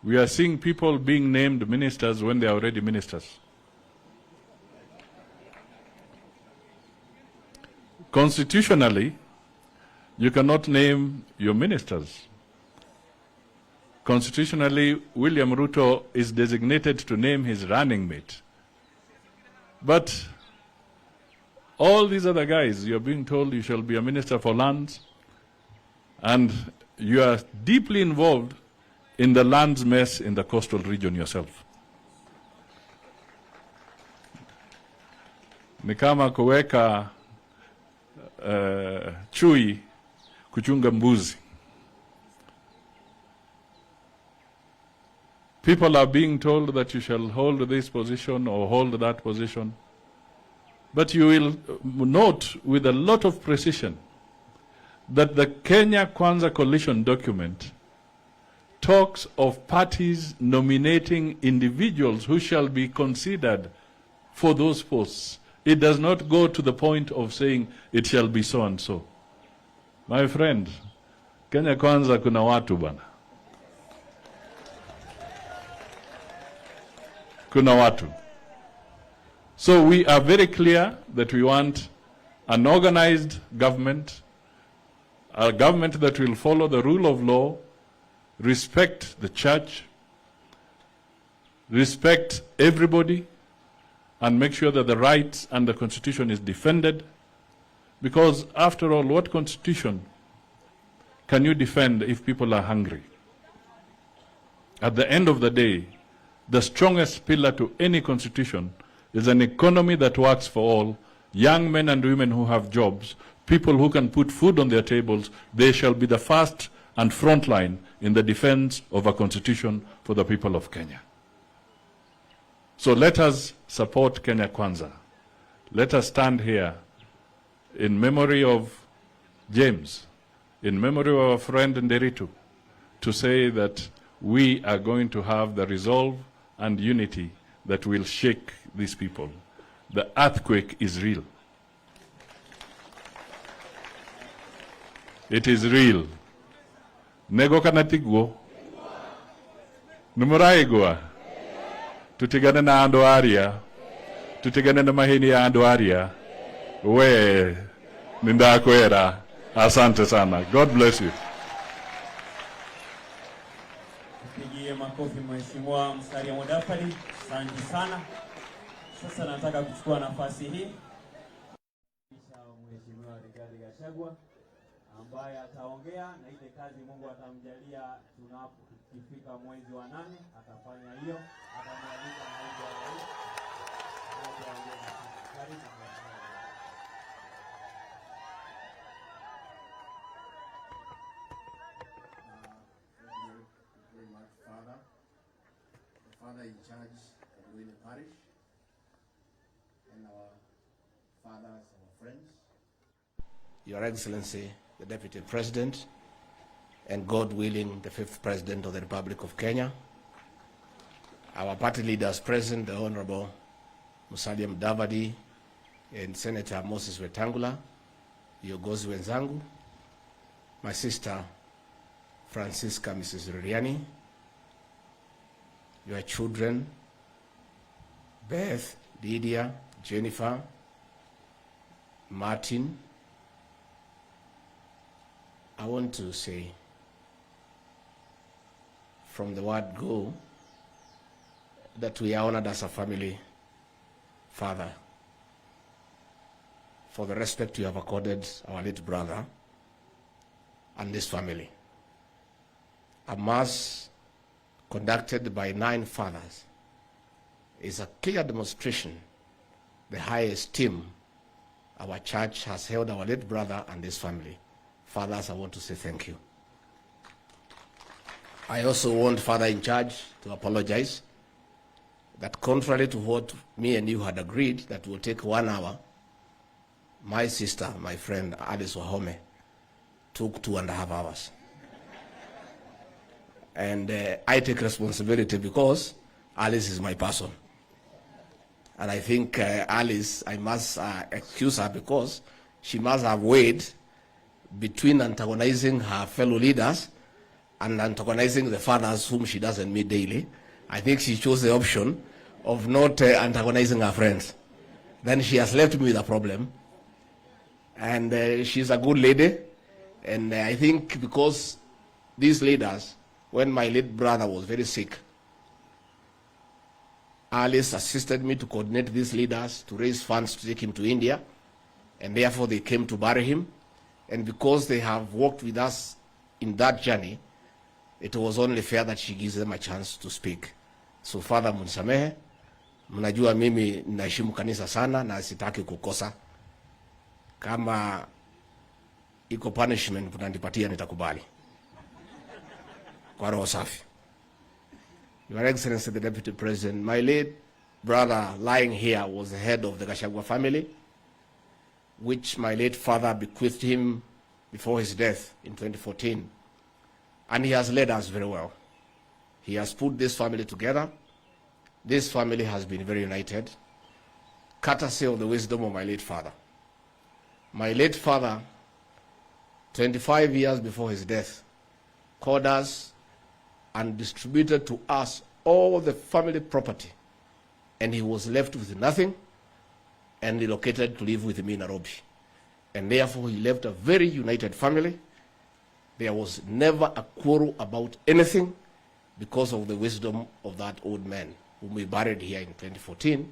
We are seeing people being named ministers when they are already ministers. Constitutionally, you cannot name your ministers. Constitutionally, William Ruto is designated to name his running mate. But all these other guys, you're being told you shall be a minister for lands, and you are deeply involved in the land's mess in the coastal region yourself. Ni kama kuweka chui kuchunga mbuzi. People are being told that you shall hold this position or hold that position. But you will note with a lot of precision that the Kenya Kwanza Coalition document talks of parties nominating individuals who shall be considered for those posts. It does not go to the point of saying it shall be so and so. My friend, Kenya Kwanza kuna watu bana. Kuna watu. So we are very clear that we want an organized government, a government that will follow the rule of law, respect the church, respect everybody, and make sure that the rights and the Constitution is defended. Because after all, what Constitution can you defend if people are hungry? At the end of the day, the strongest pillar to any constitution is an economy that works for all, young men and women who have jobs, people who can put food on their tables. They shall be the first and front line in the defense of a constitution for the people of Kenya. So let us support Kenya Kwanza. Let us stand here in memory of James, in memory of our friend Nderitu, to say that we are going to have the resolve and unity that will shake these people. The earthquake is real. It is real. Nego kanatigwo. Numuraigwa. Tutigane na ando aria. Tutigane na mahini ya ando aria. We nindakwera. Asante sana. God bless you. Pigie makofi Mheshimiwa Musalia Mudavadi. Asante sana. Sasa nataka kuchukua nafasi hii Mheshimiwa Reriani Gachagua ambaye ataongea na ile kazi Mungu atamjalia tunapofika mwezi wa 8 atafanya hiyo, atamwalika mwezi wa 8. Karibu. Father in charge of Nyeri Parish, and our fathers, our friends, Your Excellency, the Deputy President, and God willing, the 5th President of the Republic of Kenya, our party leaders present, the Honorable Musalia Mudavadi and Senator Moses Wetangula, viongozi wenzangu, my sister Francisca Mrs. Reriani, your children, Beth, Lydia, Jennifer, Martin. I want to say, from the word go, that we are honored as a family, Father, for the respect you have accorded our late brother and this family. A mass conducted by 9 fathers is a clear demonstration the high esteem our church has held our late brother and his family. Fathers, I want to say thank you. I also want Father in charge to apologize that contrary to what me and you had agreed that will take 1 hour, my sister, my friend Alice Wahome, took 2.5 hours. And I take responsibility because Alice is my person. And I think Alice, I must excuse her because she must have weighed between antagonizing her fellow leaders and antagonizing the fathers whom she doesn't meet daily. I think she chose the option of not antagonizing her friends. Then she has left me with a problem. And she's a good lady. And I think because these leaders, when my late brother was very sick, Alice assisted me to coordinate these leaders to raise funds to take him to India, and therefore they came to bury him. And because they have worked with us in that journey, it was only fair that she gives them a chance to speak. So Father, munisamehe, mnajua mimi naheshimu kanisa sana na sitaki kukosa. Kama iko punishment mtanipatia nitakubali. Kwa roho safi. Your Excellency the Deputy President, my late brother lying here was the head of the Gachagua family, which my late father bequeathed him before his death in 2014. And he has led us very well. He has put this family together. This family has been very united, courtesy of the wisdom of my late father. My late father, 25 years before his death, called us and distributed to us all the family property. And he was left with nothing and relocated to live with me in Nairobi. And therefore he left a very united family. There was never a quarrel about anything because of the wisdom of that old man whom we buried here in 2014.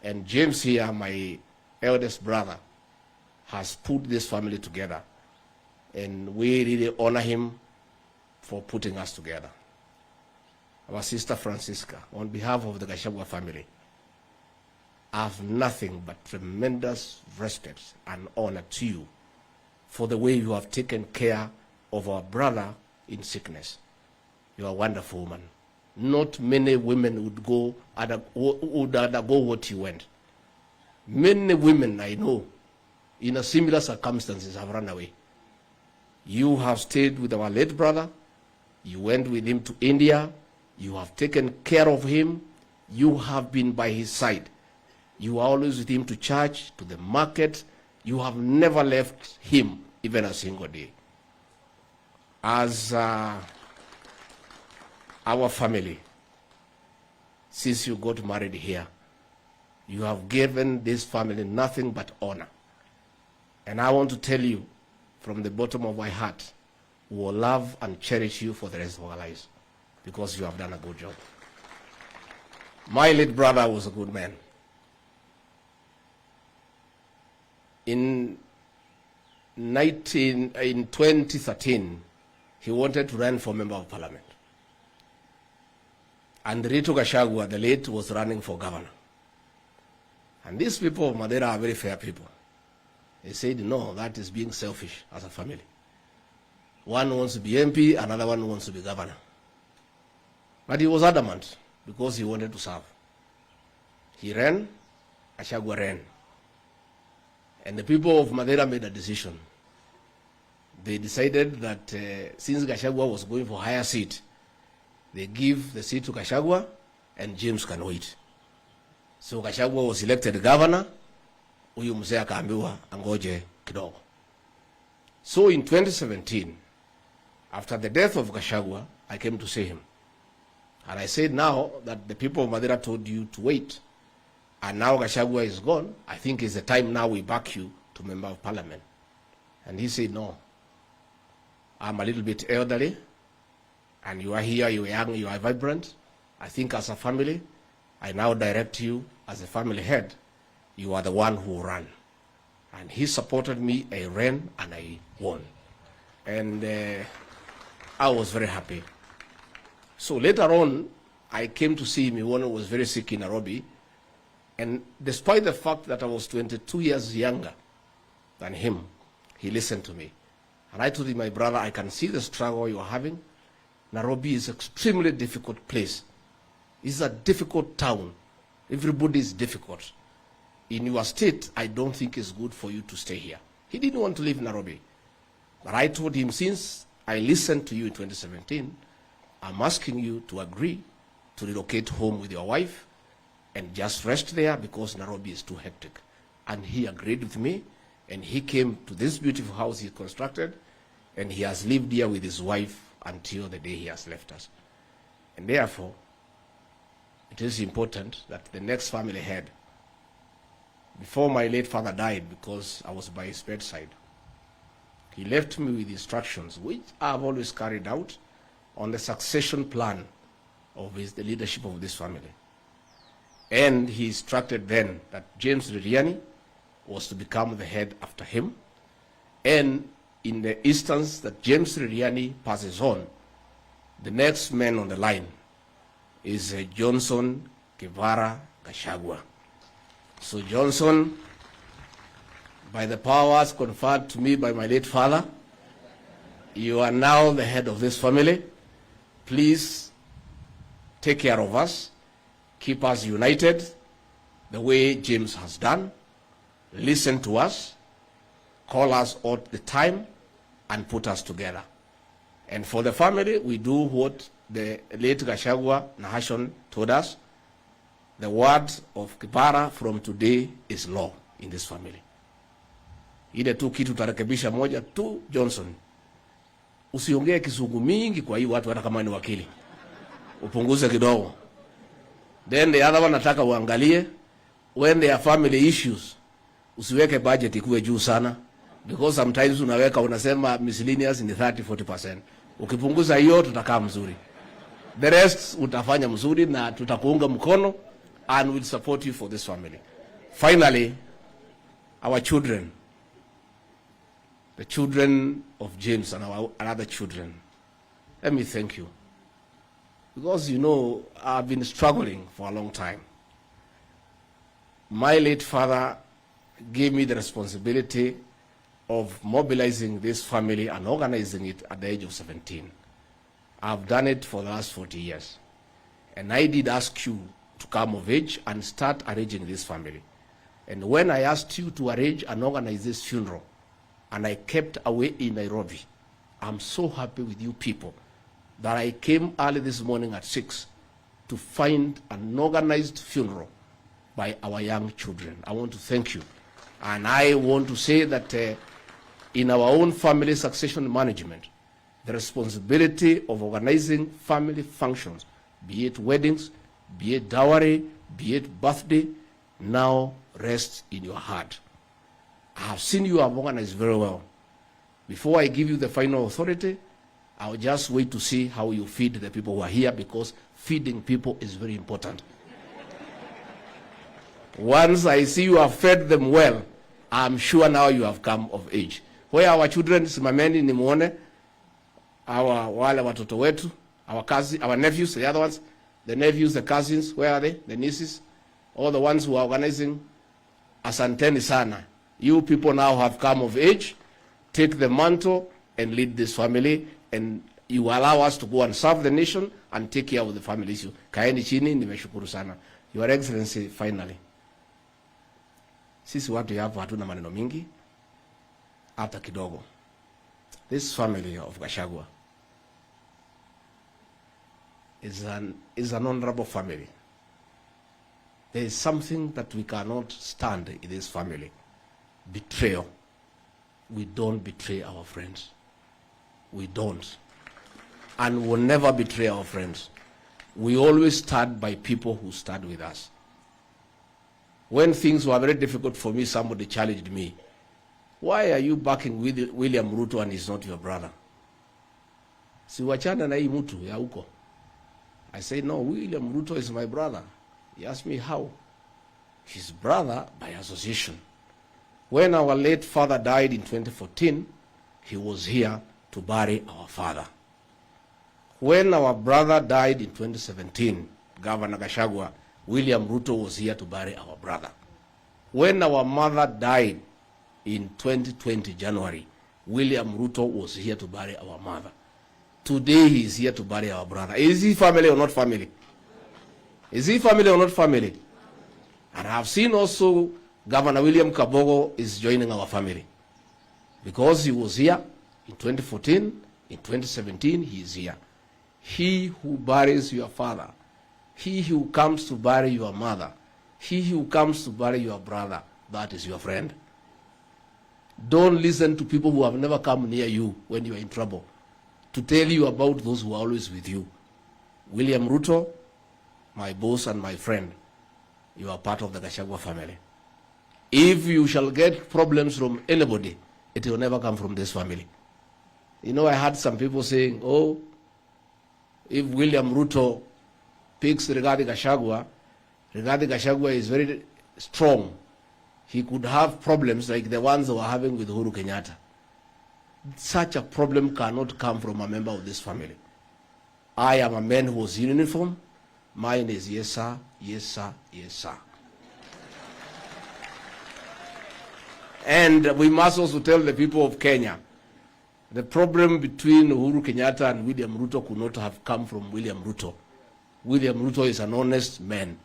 And James here, my eldest brother, has put this family together. And we really honor him for putting us together. Our sister Francisca, on behalf of the Gachagua family, I have nothing but tremendous respect and honor to you for the way you have taken care of our brother in sickness. You are a wonderful woman. Not many women would undergo what you went. Many women I know in a similar circumstances have run away. You have stayed with our late brother. You went with him to India. You have taken care of him. You have been by his side. You are always with him to church, to the market. You have never left him even a single day. As our family, since you got married here, you have given this family nothing but honor. And I want to tell you from the bottom of my heart, we will love and cherish you for the rest of our lives because you have done a good job. My late brother was a good man. In 2013, he wanted to run for member of parliament. And Reriani Gachagua, the late, was running for governor. And these people of Mathira are very fair people. They said, no, that is being selfish as a family. One wants to be MP, another one wants to be governor. But he was adamant because he wanted to serve. He ran, Gachagua ran. And the people of Mathira made a decision. They decided that since Gachagua was going for a higher seat, they give the seat to Gachagua and James can wait. So Gachagua was elected governor, huyu mzee akaambiwa angoje kidogo. So in 2017, after the death of Gachagua, I came to see him. And I said, now that the people of Mathira told you to wait, and now Gachagua is gone, I think it's the time now we back you to member of parliament. And he said, no, I'm a little bit elderly, and you are here, you are young, you are vibrant. I think as a family, I now direct you as a family head. You are the one who ran. And he supported me, I ran, and I won. And I was very happy. So later on, I came to see him. He was very sick in Nairobi. And despite the fact that I was 22 years younger than him, he listened to me. And I told him, my brother, I can see the struggle you are having. Nairobi is an extremely difficult place. It's a difficult town. Everybody is difficult. In your state, I don't think it's good for you to stay here. He didn't want to live in Nairobi. But I told him, since I listened to you in 2017, I'm asking you to agree to relocate home with your wife and just rest there because Nairobi is too hectic. And he agreed with me, and he came to this beautiful house he constructed, and he has lived here with his wife until the day he has left us. And therefore, it is important that the next family head, before my late father died, because I was by his bedside, he left me with instructions, which I have always carried out, on the succession plan of the leadership of this family. And he instructed then that James Reriani was to become the head after him. And in the instance that James Reriani passes on, the next man on the line is Johnson Kivara Gachagua. So Johnson, by the powers conferred to me by my late father, you are now the head of this family. Please take care of us, keep us united the way James has done. Listen to us, call us all the time, and put us together. And for the family, we do what the late Gachagua Nahashon told us. The word of Kipara from today is law in this family. Ile tu kitu tarekebisha moja tu, Johnson, usiongee kizungu mingi kwa hii watu hata kama ni wakili. Upunguze kidogo. Then the other one nataka uangalie, when there are family issues, usiweke budget ikuwe juu sana, because sometimes unaweka unasema miscellaneous ni 30-40%. Ukipunguza hiyo tutakaa mzuri. The rest utafanya mzuri na tutakuunga mkono and will support you for this family. Finally, our children, the children of James and our other children, let me thank you. Because, you know, I've been struggling for a long time. My late father gave me the responsibility of mobilizing this family and organizing it at the age of 17. I've done it for the last 40 years. And I did ask you to come of age and start arranging this family. And when I asked you to arrange and organize this funeral, and I kept away in Nairobi, I'm so happy with you people that I came early this morning at 6 to find an organized funeral by our young children. I want to thank you. And I want to say that in our own family succession management, the responsibility of organizing family functions, be it weddings, be it dowry, be it birthday, now rests in your heart. I have seen you have organized very well. Before I give you the final authority, I'll just wait to see how you feed the people who are here, because feeding people is very important. Once I see you have fed them well, I'm sure now you have come of age. Where our children, simameni ni muone, wale watoto wetu, our cousins, our nephews, the other ones, the nephews, the cousins, where are they? The nieces, all the ones who are organizing. Asanteni sana. You people now have come of age. Take the mantle and lead this family, and you allow us to go and serve the nation and take care of the family issue. Kaeni chini, nimeshukuru sana. Your Excellency, finally. Sisi watu hapa hatuna maneno mingi hata kidogo. This family of Gachagua is an honorable family. There is something that we cannot stand in this family. Betrayal. We don't betray our friends. We don't. And we'll never betray our friends. We always stand by people who stand with us. When things were very difficult for me, somebody challenged me. Why are you backing William Ruto and he's not your brother? Siwachana na hii mtu ya huko. I said, no, William Ruto is my brother. He asked me how. His brother by association. When our late father died in 2014, he was here to bury our father. When our brother died in 2017, Governor Gachagua, William Ruto was here to bury our brother. When our mother died in 2020, January, William Ruto was here to bury our mother. Today he is here to bury our brother. Is he family or not family? Is he family or not family? And I have seen also Governor William Kabogo is joining our family. Because he was here in 2014, in 2017, he is here. He who buries your father, he who comes to bury your mother, he who comes to bury your brother, that is your friend. Don't listen to people who have never come near you when you are in trouble to tell you about those who are always with you. William Ruto, my boss and my friend, you are part of the Gachagua family. If you shall get problems from anybody, it will never come from this family. You know, I heard some people saying, oh, if William Ruto picks Reriani Gachagua is very strong. He could have problems like the ones they were having with Uhuru Kenyatta. such a problem cannot come from a member of this family. I am a man who was in uniform. Mine is yes, sir, yes, sir, yes, sir. And we must also tell the people of Kenya, the problem between Uhuru Kenyatta and William Ruto could not have come from William Ruto. William Ruto is an honest man,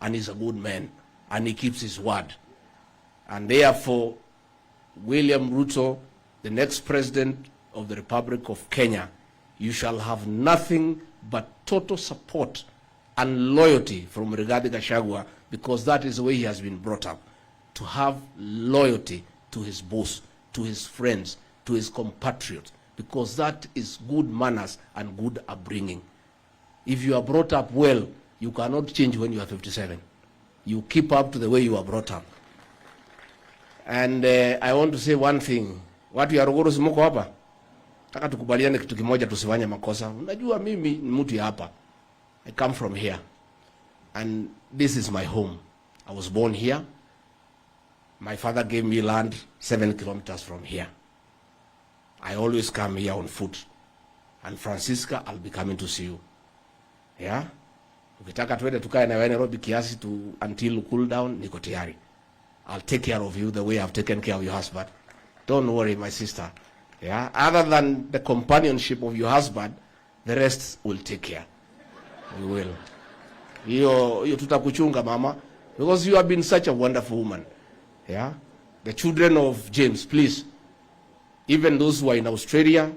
and he's a good man, and he keeps his word. And therefore, William Ruto, the next president of the Republic of Kenya, you shall have nothing but total support and loyalty from Reriani Gachagua, because that is the way he has been brought up, to have loyalty to his boss, to his friends, to his compatriots, because that is good manners and good upbringing. If you are brought up well, you cannot change when you are 57. You keep up to the way you are brought up. And I want to say one thing. Watu ya Ruguru simuko hapa. Taka tukubaliane kitu kimoja, tusifanye makosa. Unajua mimi ni mtu ya hapa. I come from here. And this is my home. I was born here. My father gave me land 7 kilometers from here. I always come here on foot. And Francisca, I'll be coming to see you. Yeah? Ukitaka tuende tukae na Nairobi kiasi to until cool down, niko tayari. I'll take care of you the way I've taken care of your husband. Don't worry, my sister. Yeah? Other than the companionship of your husband, the rest will take care. We will. You tutakuchunga, mama, because you have been such a wonderful woman. Yeah? The children of James, please, even those who are in Australia,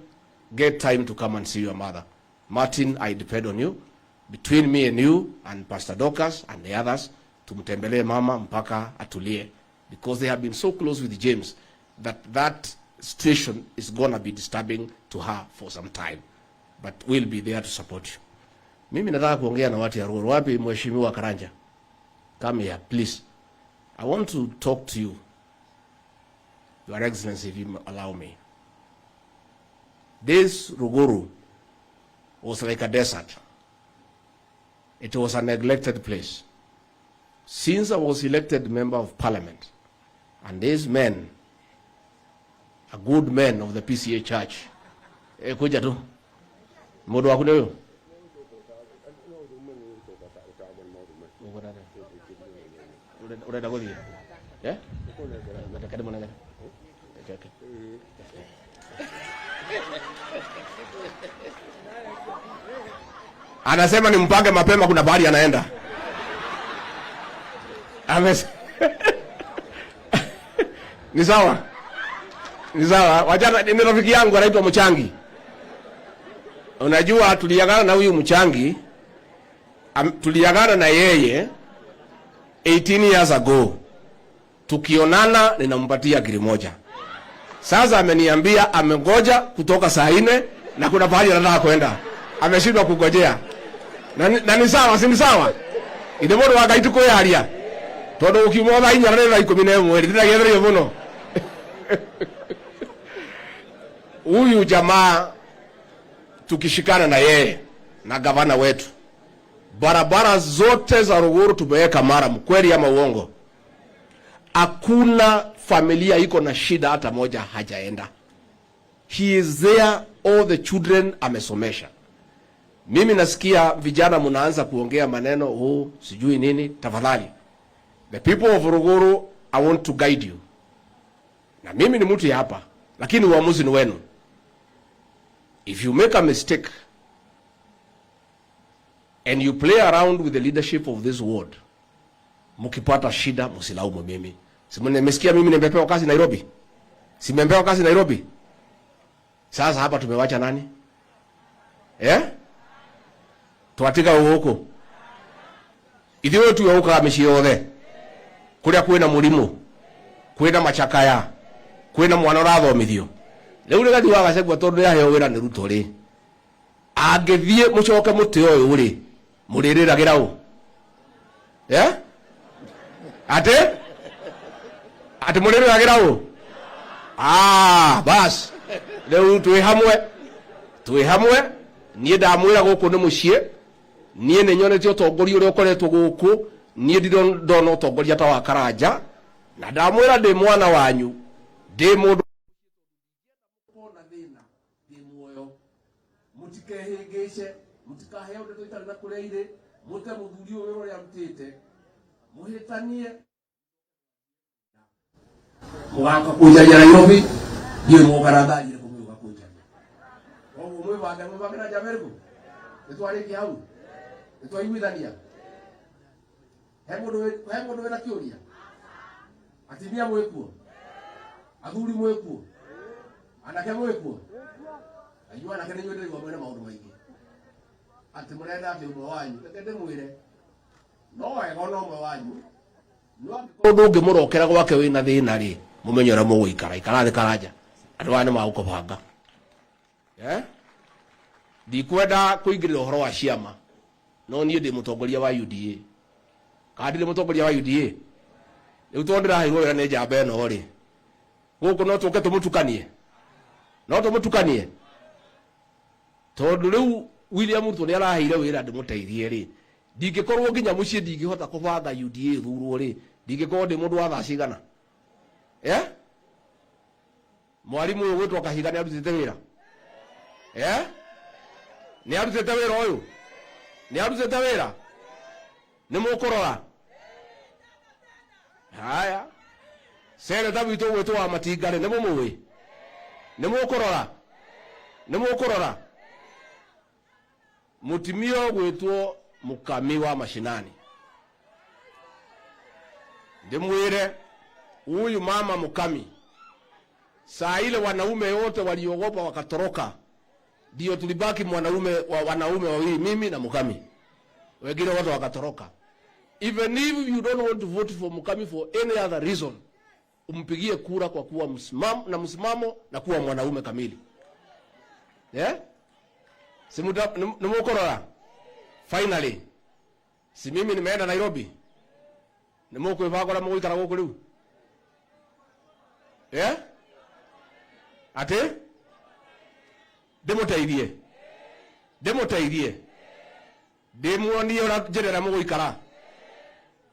get time to come and see your mother. Martin, I depend on you. Between me and you and Pastor Dorcas and the others, tumtembelee mama mpaka atulie, because they have been so close with James that situation is going to be disturbing to her for some time. But we'll be there to support you. Mimi nataka kuongea na watu ya Ruguru. Wapi mheshimiwa Karanja? Come here, please. I want to talk to you, Your Excellency, if you allow me. This Ruguru was like a desert. It was a neglected place. Since I was elected member of parliament, and these men, a good man of the PCA church, kuja tu, modo wako leo. Unaenda goli? Eh? Nataka demo nani? Okay. Anasema ni mpange mapema, kuna bahari anaenda. Ni sawa? Ni sawa. Wajana ni rafiki yangu anaitwa Mchangi. Unajua tuliagana na huyu Mchangi, tuliagana na yeye 18 years ago. Tukionana ninampatia giri moja. Sasa ameniambia amengoja kutoka saa 4 na kuna bahari anataka kwenda. Ameshindwa kugojea. Na ni sawa, si ni sawa? Ide modo wakaituko yaria. Todo ukimwona inyarane na 11 ndiragethere muno. Huyu jamaa tukishikana na yeye na gavana wetu, barabara zote za Ruguru tumeweka mara, mkweli ama uongo? Hakuna familia iko na shida hata moja hajaenda. He is there, all the children amesomesha. Mimi nasikia vijana mnaanza kuongea maneno sijui nini. Tafadhali, the people of Ruguru, I want to guide you. Na mimi ni mtu ya hapa, lakini uamuzi ni wenu. If you make a mistake and you play around with the leadership of this ward, mkipata shida msilaumu mimi. Nimesikia mimi nimepewa kazi Nairobi. Simepewa kazi Nairobi. Sasa hapa tumewacha nani? Tuatika huko. Ithiwe tu huko ameshiothe. Kuria kwina murimu. Kwina machakaya. Kwina mwana rathomithio. Leo ni gadi waga segwa tondu ya heo wira ni Ruto ri. Angethie mucoke muti oyu ri. Muririragira u. Ate muririragira u. Bas. Leo tuwe hamwe. Nie ndamwira guku ni mucie. Nie ne nyonete utongoria uri ukoretwo guku. Nie ndona utongoria ta wa Karanja. Na ndamwira ndi mwana wanyu. Ndi mundu mukehingice mutikahe undu twitari na kureire mute muthuri uyu uria mutite muhitanie mugaka kujaja Nairobi ndio mugaragaje kumuga kujaja ogu mwe na jamergo etwari hau etwari withania hemundu na kiuria atimia mwekuo athuri mwekuo anake mwekuo ayua anake ni nyuende ngo mwena maundu maingi ati murenda ati umwe wanyu tekende mwire no ego no umwe wanyu no ndungi murokera gwake wina thina ri mumenyera muguikara ikara karanja andu ane magukobanga ndikwenda kuingirira uhoro wa ciama no nie ndi mutongoria wa UDA kandi ndi mutongoria wa UDA riu tondira hairwo wira ni njamba eno ri guku no tuke tumutukanie tondu riu William Ruto ni araheire wira ndimuteithie ri ndingikorwo nginya mucie ndingihota kubanga UDA thurwo ri ndingikorwo ndi mundu wa thaa cigana mwarimu uyu gwitwo Kahiga ni arutite wira ni arutite wira uyu ni arutite wira ni mukurora haya seneta witu gwitwo wa Matingare ni mumuwi ni mukurora mutimio gwitwo Mukami wa mashinani ndimwire huyu mama Mukami saa ile wanaume wote waliogopa wakatoroka ndio tulibaki wanaume wawili mimi na Mukami wengine wote wakatoroka. Even if you don't want to vote for Mukami for any other reason umpigie kura kwa kuwa msimamo na kuwa mwanaume kamili nimukorora finally si mimi nimeenda Nairobi nimukwivagora muguikara guku riu ati ndimuteithie ndimuonie ura njirera muguikara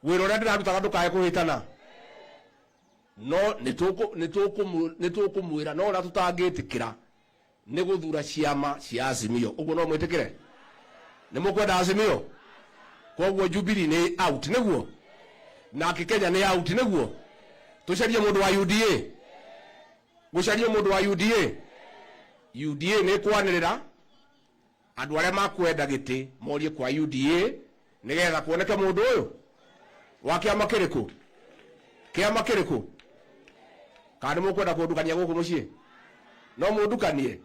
wira uria ndirarutaga ndukae kuhitana no nitukumwira no uria tutangitikira ni guthura ciama cia Azimio uguo no mwitikire ni mukwenda Azimio koguo Jubilee ni out niguo na Kenya ni out niguo tucarie mundu wa UDA gucarie mundu wa UDA ni kwanirira andu aria makwenda giti morie kwa UDA nigetha kuoneka mundu uyu wa kiama kiriku kandi mukwenda kundukania guku mucie no mundukanie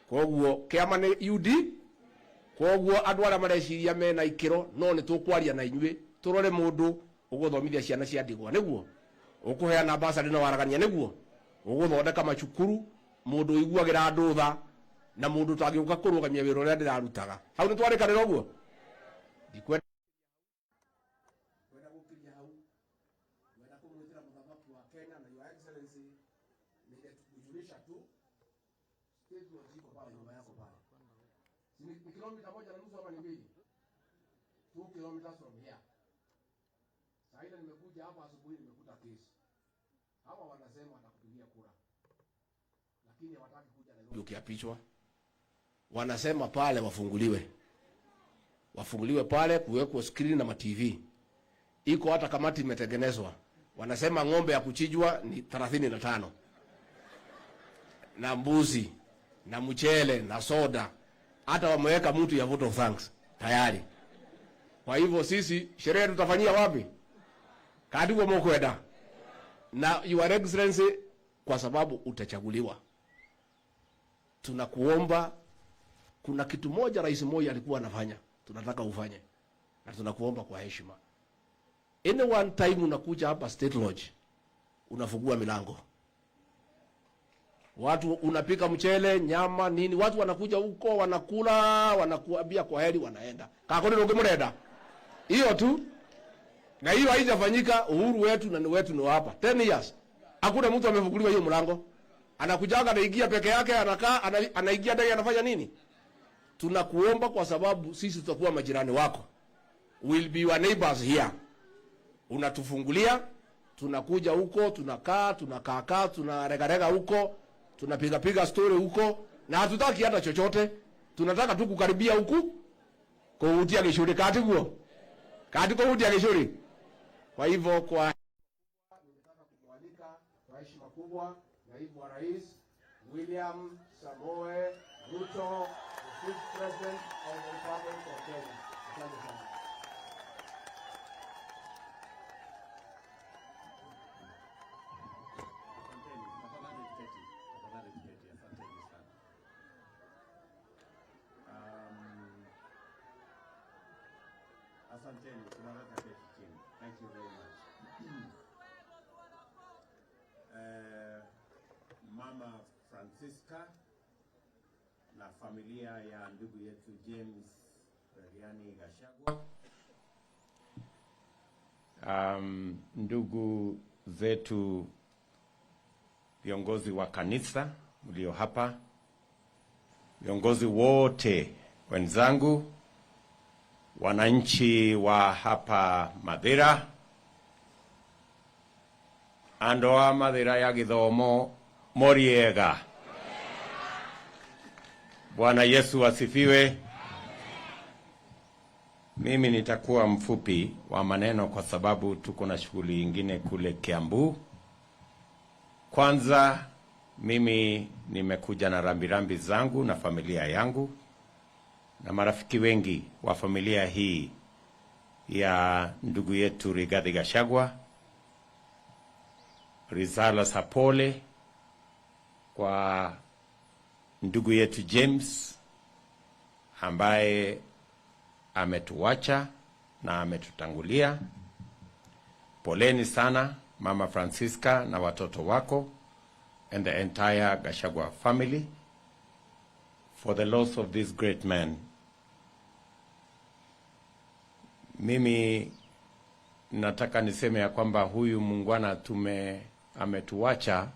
koguo kiama ni UD koguo andu aria mareciria mena ikiro no ni tukwaria na inyui turore mundu uguthomithia ciana cia ndigwa niguo ukuheana ambassador no waragania niguo uguthondeka macukuru mundu iguagira andu tha na mundu tangiuka kurugamia wira uria ndirarutaga hau ni twarikanira uguo ndikwenda gukiria hau wenda kumwitira muthamaki wa Kenya na your excellency ningekujulisha tu stage wa jiko pale nyumba yako pale ni kilomita 1.5 ama ni 2 kilometers from here. Sasa nimekuja hapa asubuhi nimekuta kesi. Hawa wanasema watakupigia kura. Lakini hawataki kuja Nairobi ukiapishwa. Wanasema pale wafunguliwe pale kuwekwa screen na ma TV. Iko hata kamati imetengenezwa. Wanasema ng'ombe ya kuchinjwa ni 35. Na mbuzi, na mchele, na soda. Hata wameweka mtu ya vote of thanks tayari. Kwa hivyo sisi sherehe tutafanyia wapi? Kadiwa mkwenda. Na your excellency kwa sababu utachaguliwa. Tunakuomba kuna kitu moja rais moja alikuwa anafanya. Tunataka ufanye. Na tunakuomba kwa heshima. Any one time unakuja hapa State Lodge unafungua milango. Watu unapika mchele, nyama, nini, watu wanakuja huko, wanakula, wanakuambia kwa heri wanaenda. Kakoni ungemreda. Hiyo tu. Na hiyo haijafanyika uhuru wetu na wetu ni hapa. 10 years. Hakuna mtu amefunguliwa hiyo mlango. Anakujaga anaingia peke yake, anakaa, anaingia ndani anafanya nini? Tunakuomba kwa sababu sisi tutakuwa majirani wako. We'll be your neighbors here. Unatufungulia, tunakuja huko, tunakaa, tunaregarega huko, tunapiga story huko na hatutaki hata chochote. tunataka tu kukaribia huku kuhutia Gishuri kati guo. Kati kuhutia Gishuri. Kwa hivyo kwa nataka kumwalika kwa heshima kubwa Naibu wa Rais William Samoei Ruto, the 5th President of the Republic of Kenya. Asante sana. Asanteni, tunaweka keti chini. Thank you very much. Mama Francisca na familia ya ndugu yetu James Reriani Gachagua. Ndugu zetu viongozi wa kanisa mlio hapa, viongozi wote wenzangu, wananchi wa hapa Mathira, andoa Mathira ya githomo moriega. Bwana Yesu asifiwe. Mimi nitakuwa mfupi wa maneno kwa sababu tuko na shughuli nyingine kule Kiambu. Kwanza mimi nimekuja na rambirambi zangu na familia yangu na marafiki wengi wa familia hii ya ndugu yetu Rigathi Gachagua. Risala za pole kwa ndugu yetu James ambaye ametuacha na ametutangulia. Poleni sana Mama Francisca na watoto wako and the entire Gachagua family for the loss of this great man. Mimi nataka niseme ya kwamba huyu muungwana ametuacha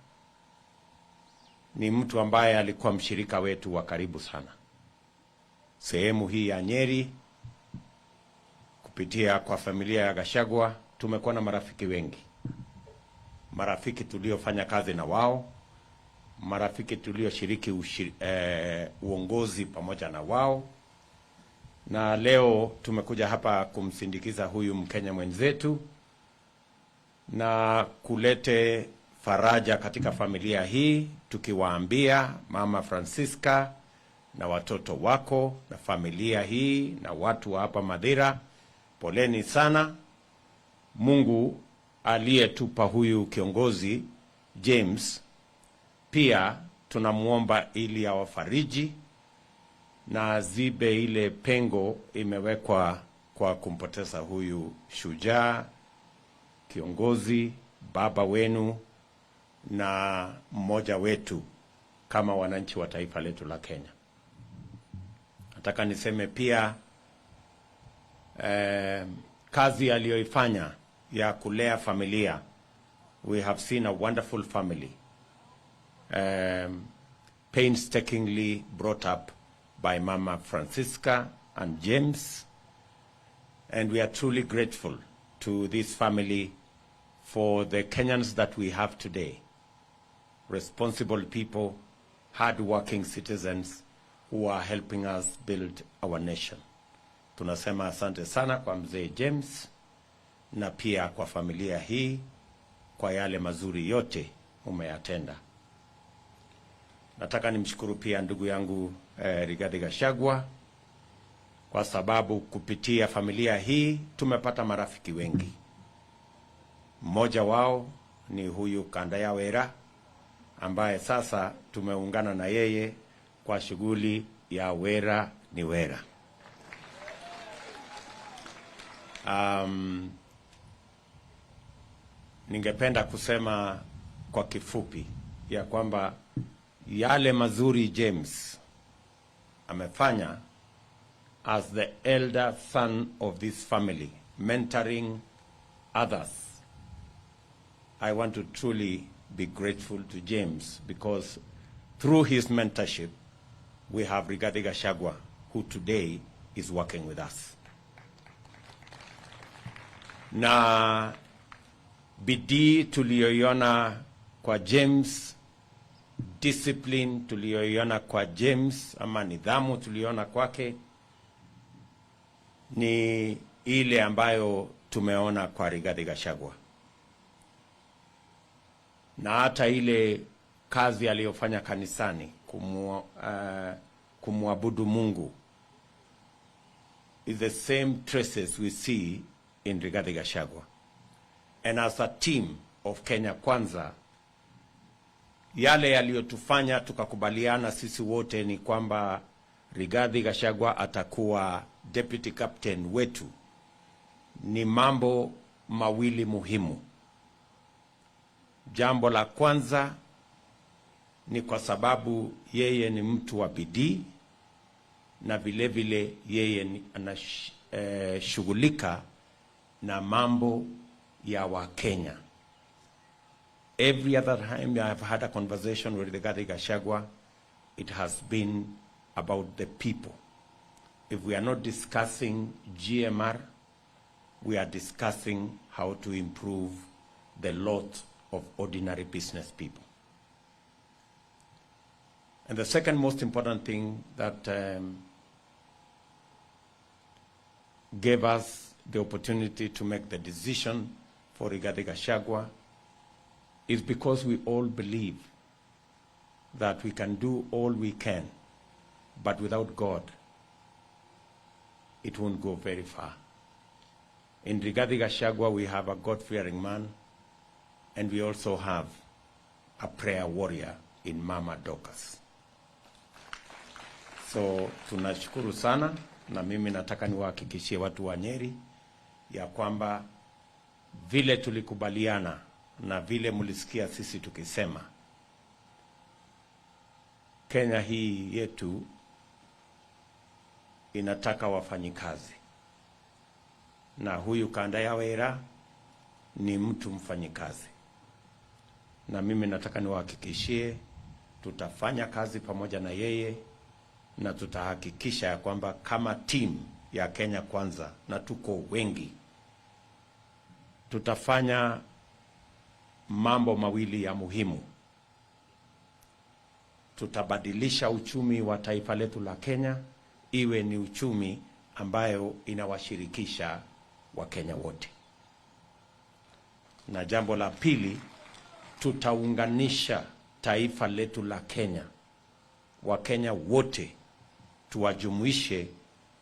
ni mtu ambaye alikuwa mshirika wetu wa karibu sana. Sehemu hii ya Nyeri, kupitia kwa familia ya Gachagua, tumekuwa na marafiki wengi. Marafiki tuliofanya kazi na wao, marafiki tulioshiriki uongozi pamoja na wao. Na leo tumekuja hapa kumsindikiza huyu Mkenya mwenzetu na kulete faraja katika familia hii, tukiwaambia Mama Francisca na watoto wako na familia hii na watu wa hapa Mathira, poleni sana. Mungu aliyetupa huyu kiongozi James pia tunamuomba ili awafariji na zibe ile pengo imewekwa kwa kumpoteza huyu shujaa, kiongozi, baba wenu na mmoja wetu kama wananchi wa taifa letu la Kenya. Nataka niseme pia kazi aliyoifanya ya kulea familia. We have seen a wonderful family, painstakingly brought up by Mama Francisca and James, and we are truly grateful to this family for the Kenyans that we have today. Responsible people, hard-working citizens who are helping us build our nation. Tunasema asante sana kwa mzee James na pia kwa familia hii kwa yale mazuri yote umeyatenda. Nataka nimshukuru pia ndugu yangu Rigathi Gachagua kwa sababu kupitia familia hii tumepata marafiki wengi. Mmoja wao ni huyu Kandaya Wera ambaye sasa tumeungana na yeye kwa shughuli ya Wera ni Wera. Ningependa kusema kwa kifupi ya kwamba yale mazuri James amefanya as the elder son of this family, mentoring others. I want to truly be grateful to James because through his mentorship, we have Rigathi Gachagua, who today is working with us. Na bidii tuliyoiona kwa James discipline tuliyoiona kwa James ama nidhamu tuliyoona kwake ni ile ambayo tumeona kwa Rigathi Gachagua, na hata ile kazi aliyofanya kanisani kumwabudu Mungu is the same traces we see in Rigathi Gachagua. And as a team of Kenya Kwanza, yale yaliyotufanya tukakubaliana sisi wote ni kwamba Rigathi Gachagua atakuwa deputy captain wetu ni mambo mawili muhimu. Jambo la kwanza ni kwa sababu yeye ni mtu wa bidii na vile vile yeye anashughulika na mambo ya Wakenya. Every other time I have had a conversation with Rigathi Gachagua, it has been about the people. If we are not discussing GMR, we are discussing how to improve the lot of ordinary business people. And the second most important thing that gave us the opportunity to make the decision for Rigathi Gachagua is because we all believe that we can do all we can, but without God, it won't go very far. In Rigathi Gachagua, we have a God-fearing man, and we also have a prayer warrior in Mama Dorcas. So tunashukuru sana, na mimi nataka niwahakikishie watu wa Nyeri ya kwamba vile tulikubaliana na vile mulisikia sisi tukisema, Kenya hii yetu inataka wafanyikazi, na huyu Kanda ya Wera ni mtu mfanyikazi, na mimi nataka niwahakikishie tutafanya kazi pamoja na yeye, na tutahakikisha ya kwamba kama team ya Kenya Kwanza, na tuko wengi, tutafanya mambo mawili ya muhimu. Tutabadilisha uchumi wa taifa letu la Kenya iwe ni uchumi ambayo inawashirikisha Wakenya wote. Na jambo la pili, tutaunganisha taifa letu la Kenya. Wakenya wote tuwajumuishe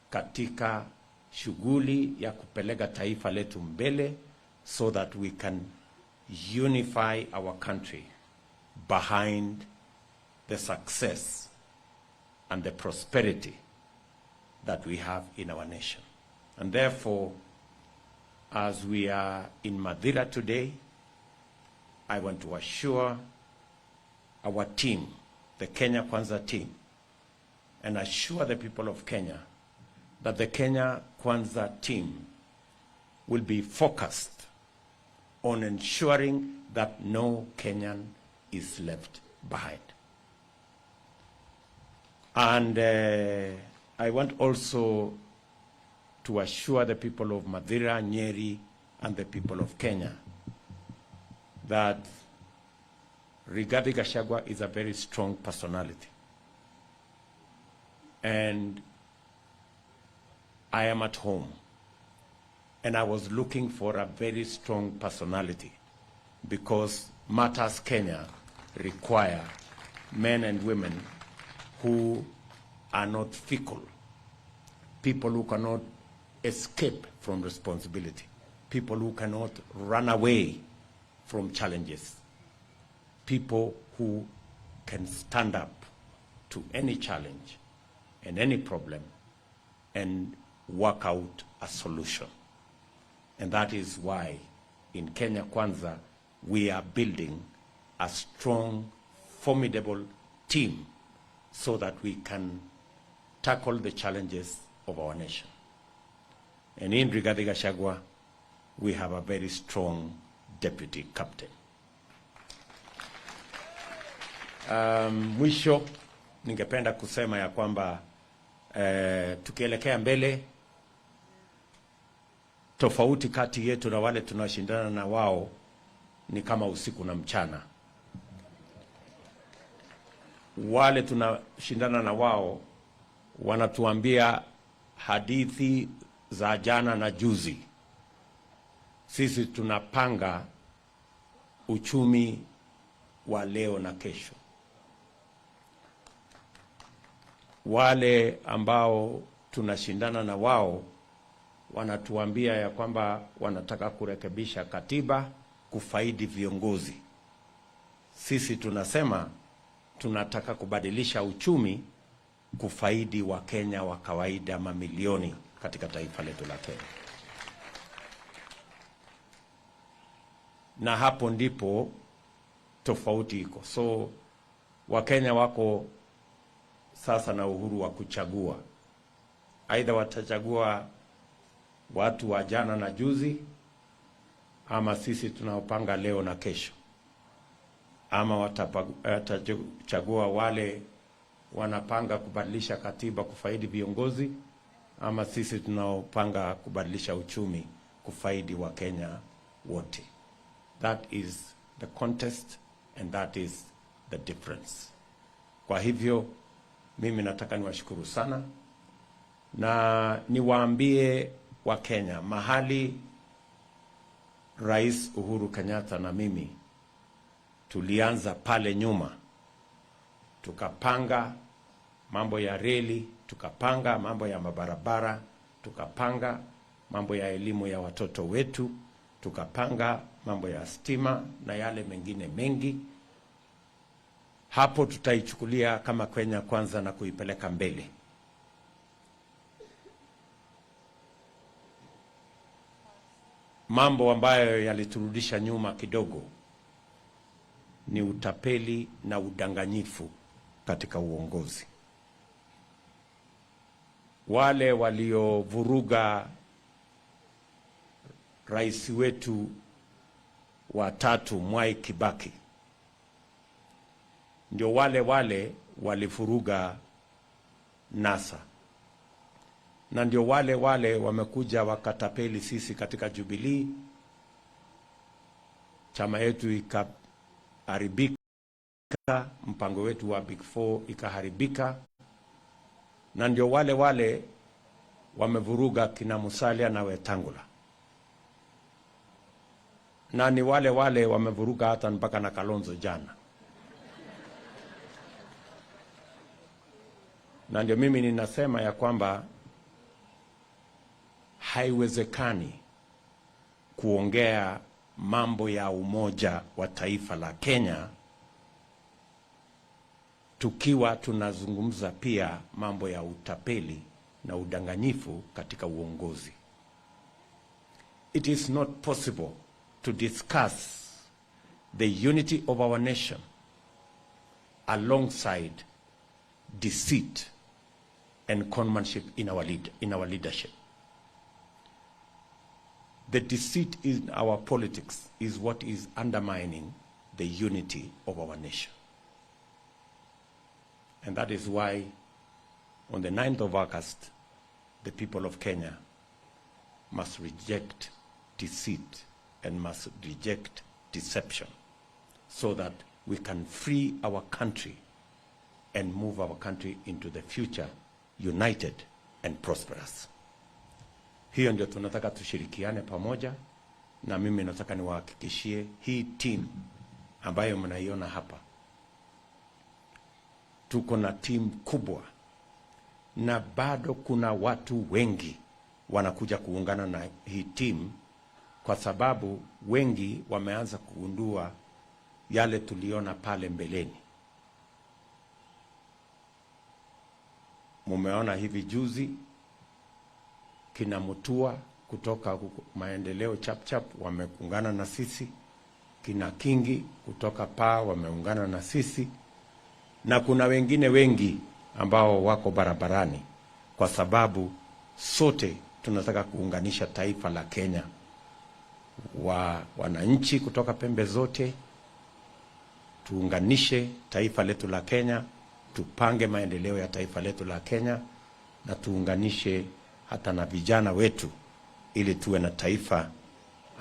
katika shughuli ya kupeleka taifa letu mbele, so that we can unify our country behind the success and the prosperity that we have in our nation. And therefore, as we are in Mathira today, I want to assure our team, the Kenya Kwanza team, and assure the people of Kenya that the Kenya Kwanza team will be focused on ensuring that no Kenyan is left behind. And I want also to assure the people of Mathira, Nyeri, and the people of Kenya that Rigathi Gachagua is a very strong personality. And I am at home, and I was looking for a very strong personality, because matters Kenya require men and women who are not fickle, people who cannot escape from responsibility, people who cannot run away from challenges, people who can stand up to any challenge and any problem and work out a solution. And that is why in Kenya Kwanza we are building a strong, formidable team so that we can tackle the challenges of our nation. And in Rigathi Gachagua, we have a very strong deputy captain. Mwisho ningependa kusema ya kwamba tukielekea mbele, tofauti kati yetu na wale tunashindana na wao ni kama usiku na mchana. wale tunashindana na wao wanatuambia hadithi za jana na juzi. Sisi tunapanga uchumi wa leo na kesho. Wale ambao tunashindana na wao wanatuambia ya kwamba wanataka kurekebisha katiba kufaidi viongozi. Sisi tunasema tunataka kubadilisha uchumi kufaidi Wakenya wa kawaida mamilioni katika taifa letu la Kenya. Na hapo ndipo tofauti iko. So Wakenya wako sasa na uhuru wa kuchagua. Aidha watachagua watu wa jana na juzi, ama sisi tunaopanga leo na kesho, ama watachagua wale wanapanga kubadilisha katiba kufaidi viongozi, ama sisi tunaopanga kubadilisha uchumi kufaidi Wakenya wote. That is the contest and that is the difference. Kwa hivyo mimi nataka niwashukuru sana na niwaambie Wakenya mahali Rais Uhuru Kenyatta na mimi tulianza pale nyuma, tukapanga mambo ya reli, tukapanga mambo ya mabarabara, tukapanga mambo ya elimu ya watoto wetu, tukapanga mambo ya stima na yale mengine mengi. Hapo tutaichukulia kama Kenya kwanza na kuipeleka mbele. Mambo ambayo yaliturudisha nyuma kidogo ni utapeli na udanganyifu katika uongozi. Wale waliovuruga rais wetu wa tatu Mwai Kibaki ndio wale walivuruga NASA, na ndio wale wamekuja wakatapeli sisi katika Jubilee, chama yetu ikaharibika, mpango wetu wa Big Four ikaharibika, na ndio wale wamevuruga kina Musalia na Wetangula, na ni wale wamevuruga hata mpaka na Kalonzo jana. Na ndio mimi ninasema ya kwamba haiwezekani kuongea mambo ya umoja wa taifa la Kenya tukiwa tunazungumza pia mambo ya utapeli na udanganyifu katika uongozi. It is not possible to discuss the unity of our nation alongside deceit and conmanship in our leadership. The deceit in our politics is what is undermining the unity of our nation. And that is why on the 9th of August, the people of Kenya must reject deceit and must reject deception so that we can free our country and move our country into the future united and prosperous. Hiyo ndio tunataka tushirikiane pamoja, na mimi nataka niwahakikishie hii team ambayo mnaiona hapa, tuko na team kubwa, na bado kuna watu wengi wanakuja kuungana na hii team, kwa sababu wengi wameanza kugundua yale tuliona pale mbeleni. Mumeona hivi juzi kina Mutua kutoka Maendeleo Chapchap wameungana na sisi, kina Kingi kutoka PA wameungana na sisi, na kuna wengine wengi ambao wako barabarani, kwa sababu sote tunataka kuunganisha taifa la Kenya. Wananchi kutoka pembe zote tuunganishe taifa letu la Kenya, tupange maendeleo ya taifa letu la Kenya, na tuunganishe hata na vijana wetu ili tuwe na taifa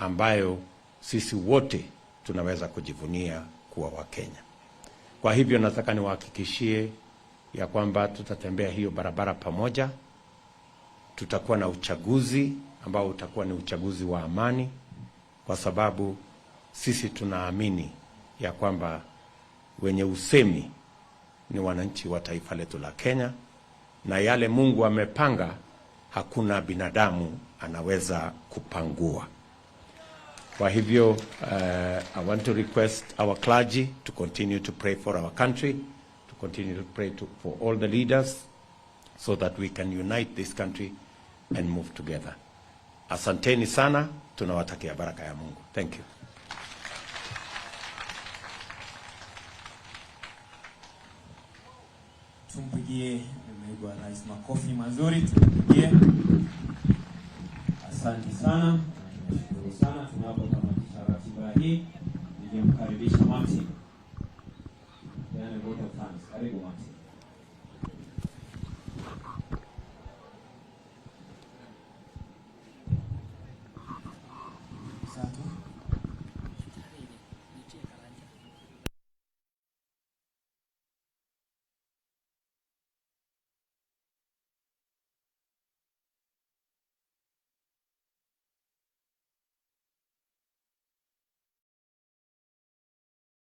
ambayo sisi wote tunaweza kujivunia kuwa wa Kenya. Kwa hivyo nataka niwahakikishie ya kwamba tutatembea hiyo barabara pamoja. Tutakuwa na uchaguzi ambao utakuwa ni uchaguzi wa amani, kwa sababu sisi tunaamini ya kwamba wenye usemi ni wananchi wa taifa letu la Kenya, na yale Mungu amepanga hakuna binadamu anaweza kupangua. Kwa hivyo I want to request our clergy to continue to pray for our country, to continue to pray for all the leaders, so that we can unite this country and move together. Asanteni sana, tunawatakia baraka ya Mungu. Thank you. Tumpigie naibu wa rais makofi mazuri, tumpigie. Asante sana, tunashukuru sana. Tunapotamatisha ratiba hii, ningemkaribisha Mathira. Vote of thanks. Karibu Mathira. Asante.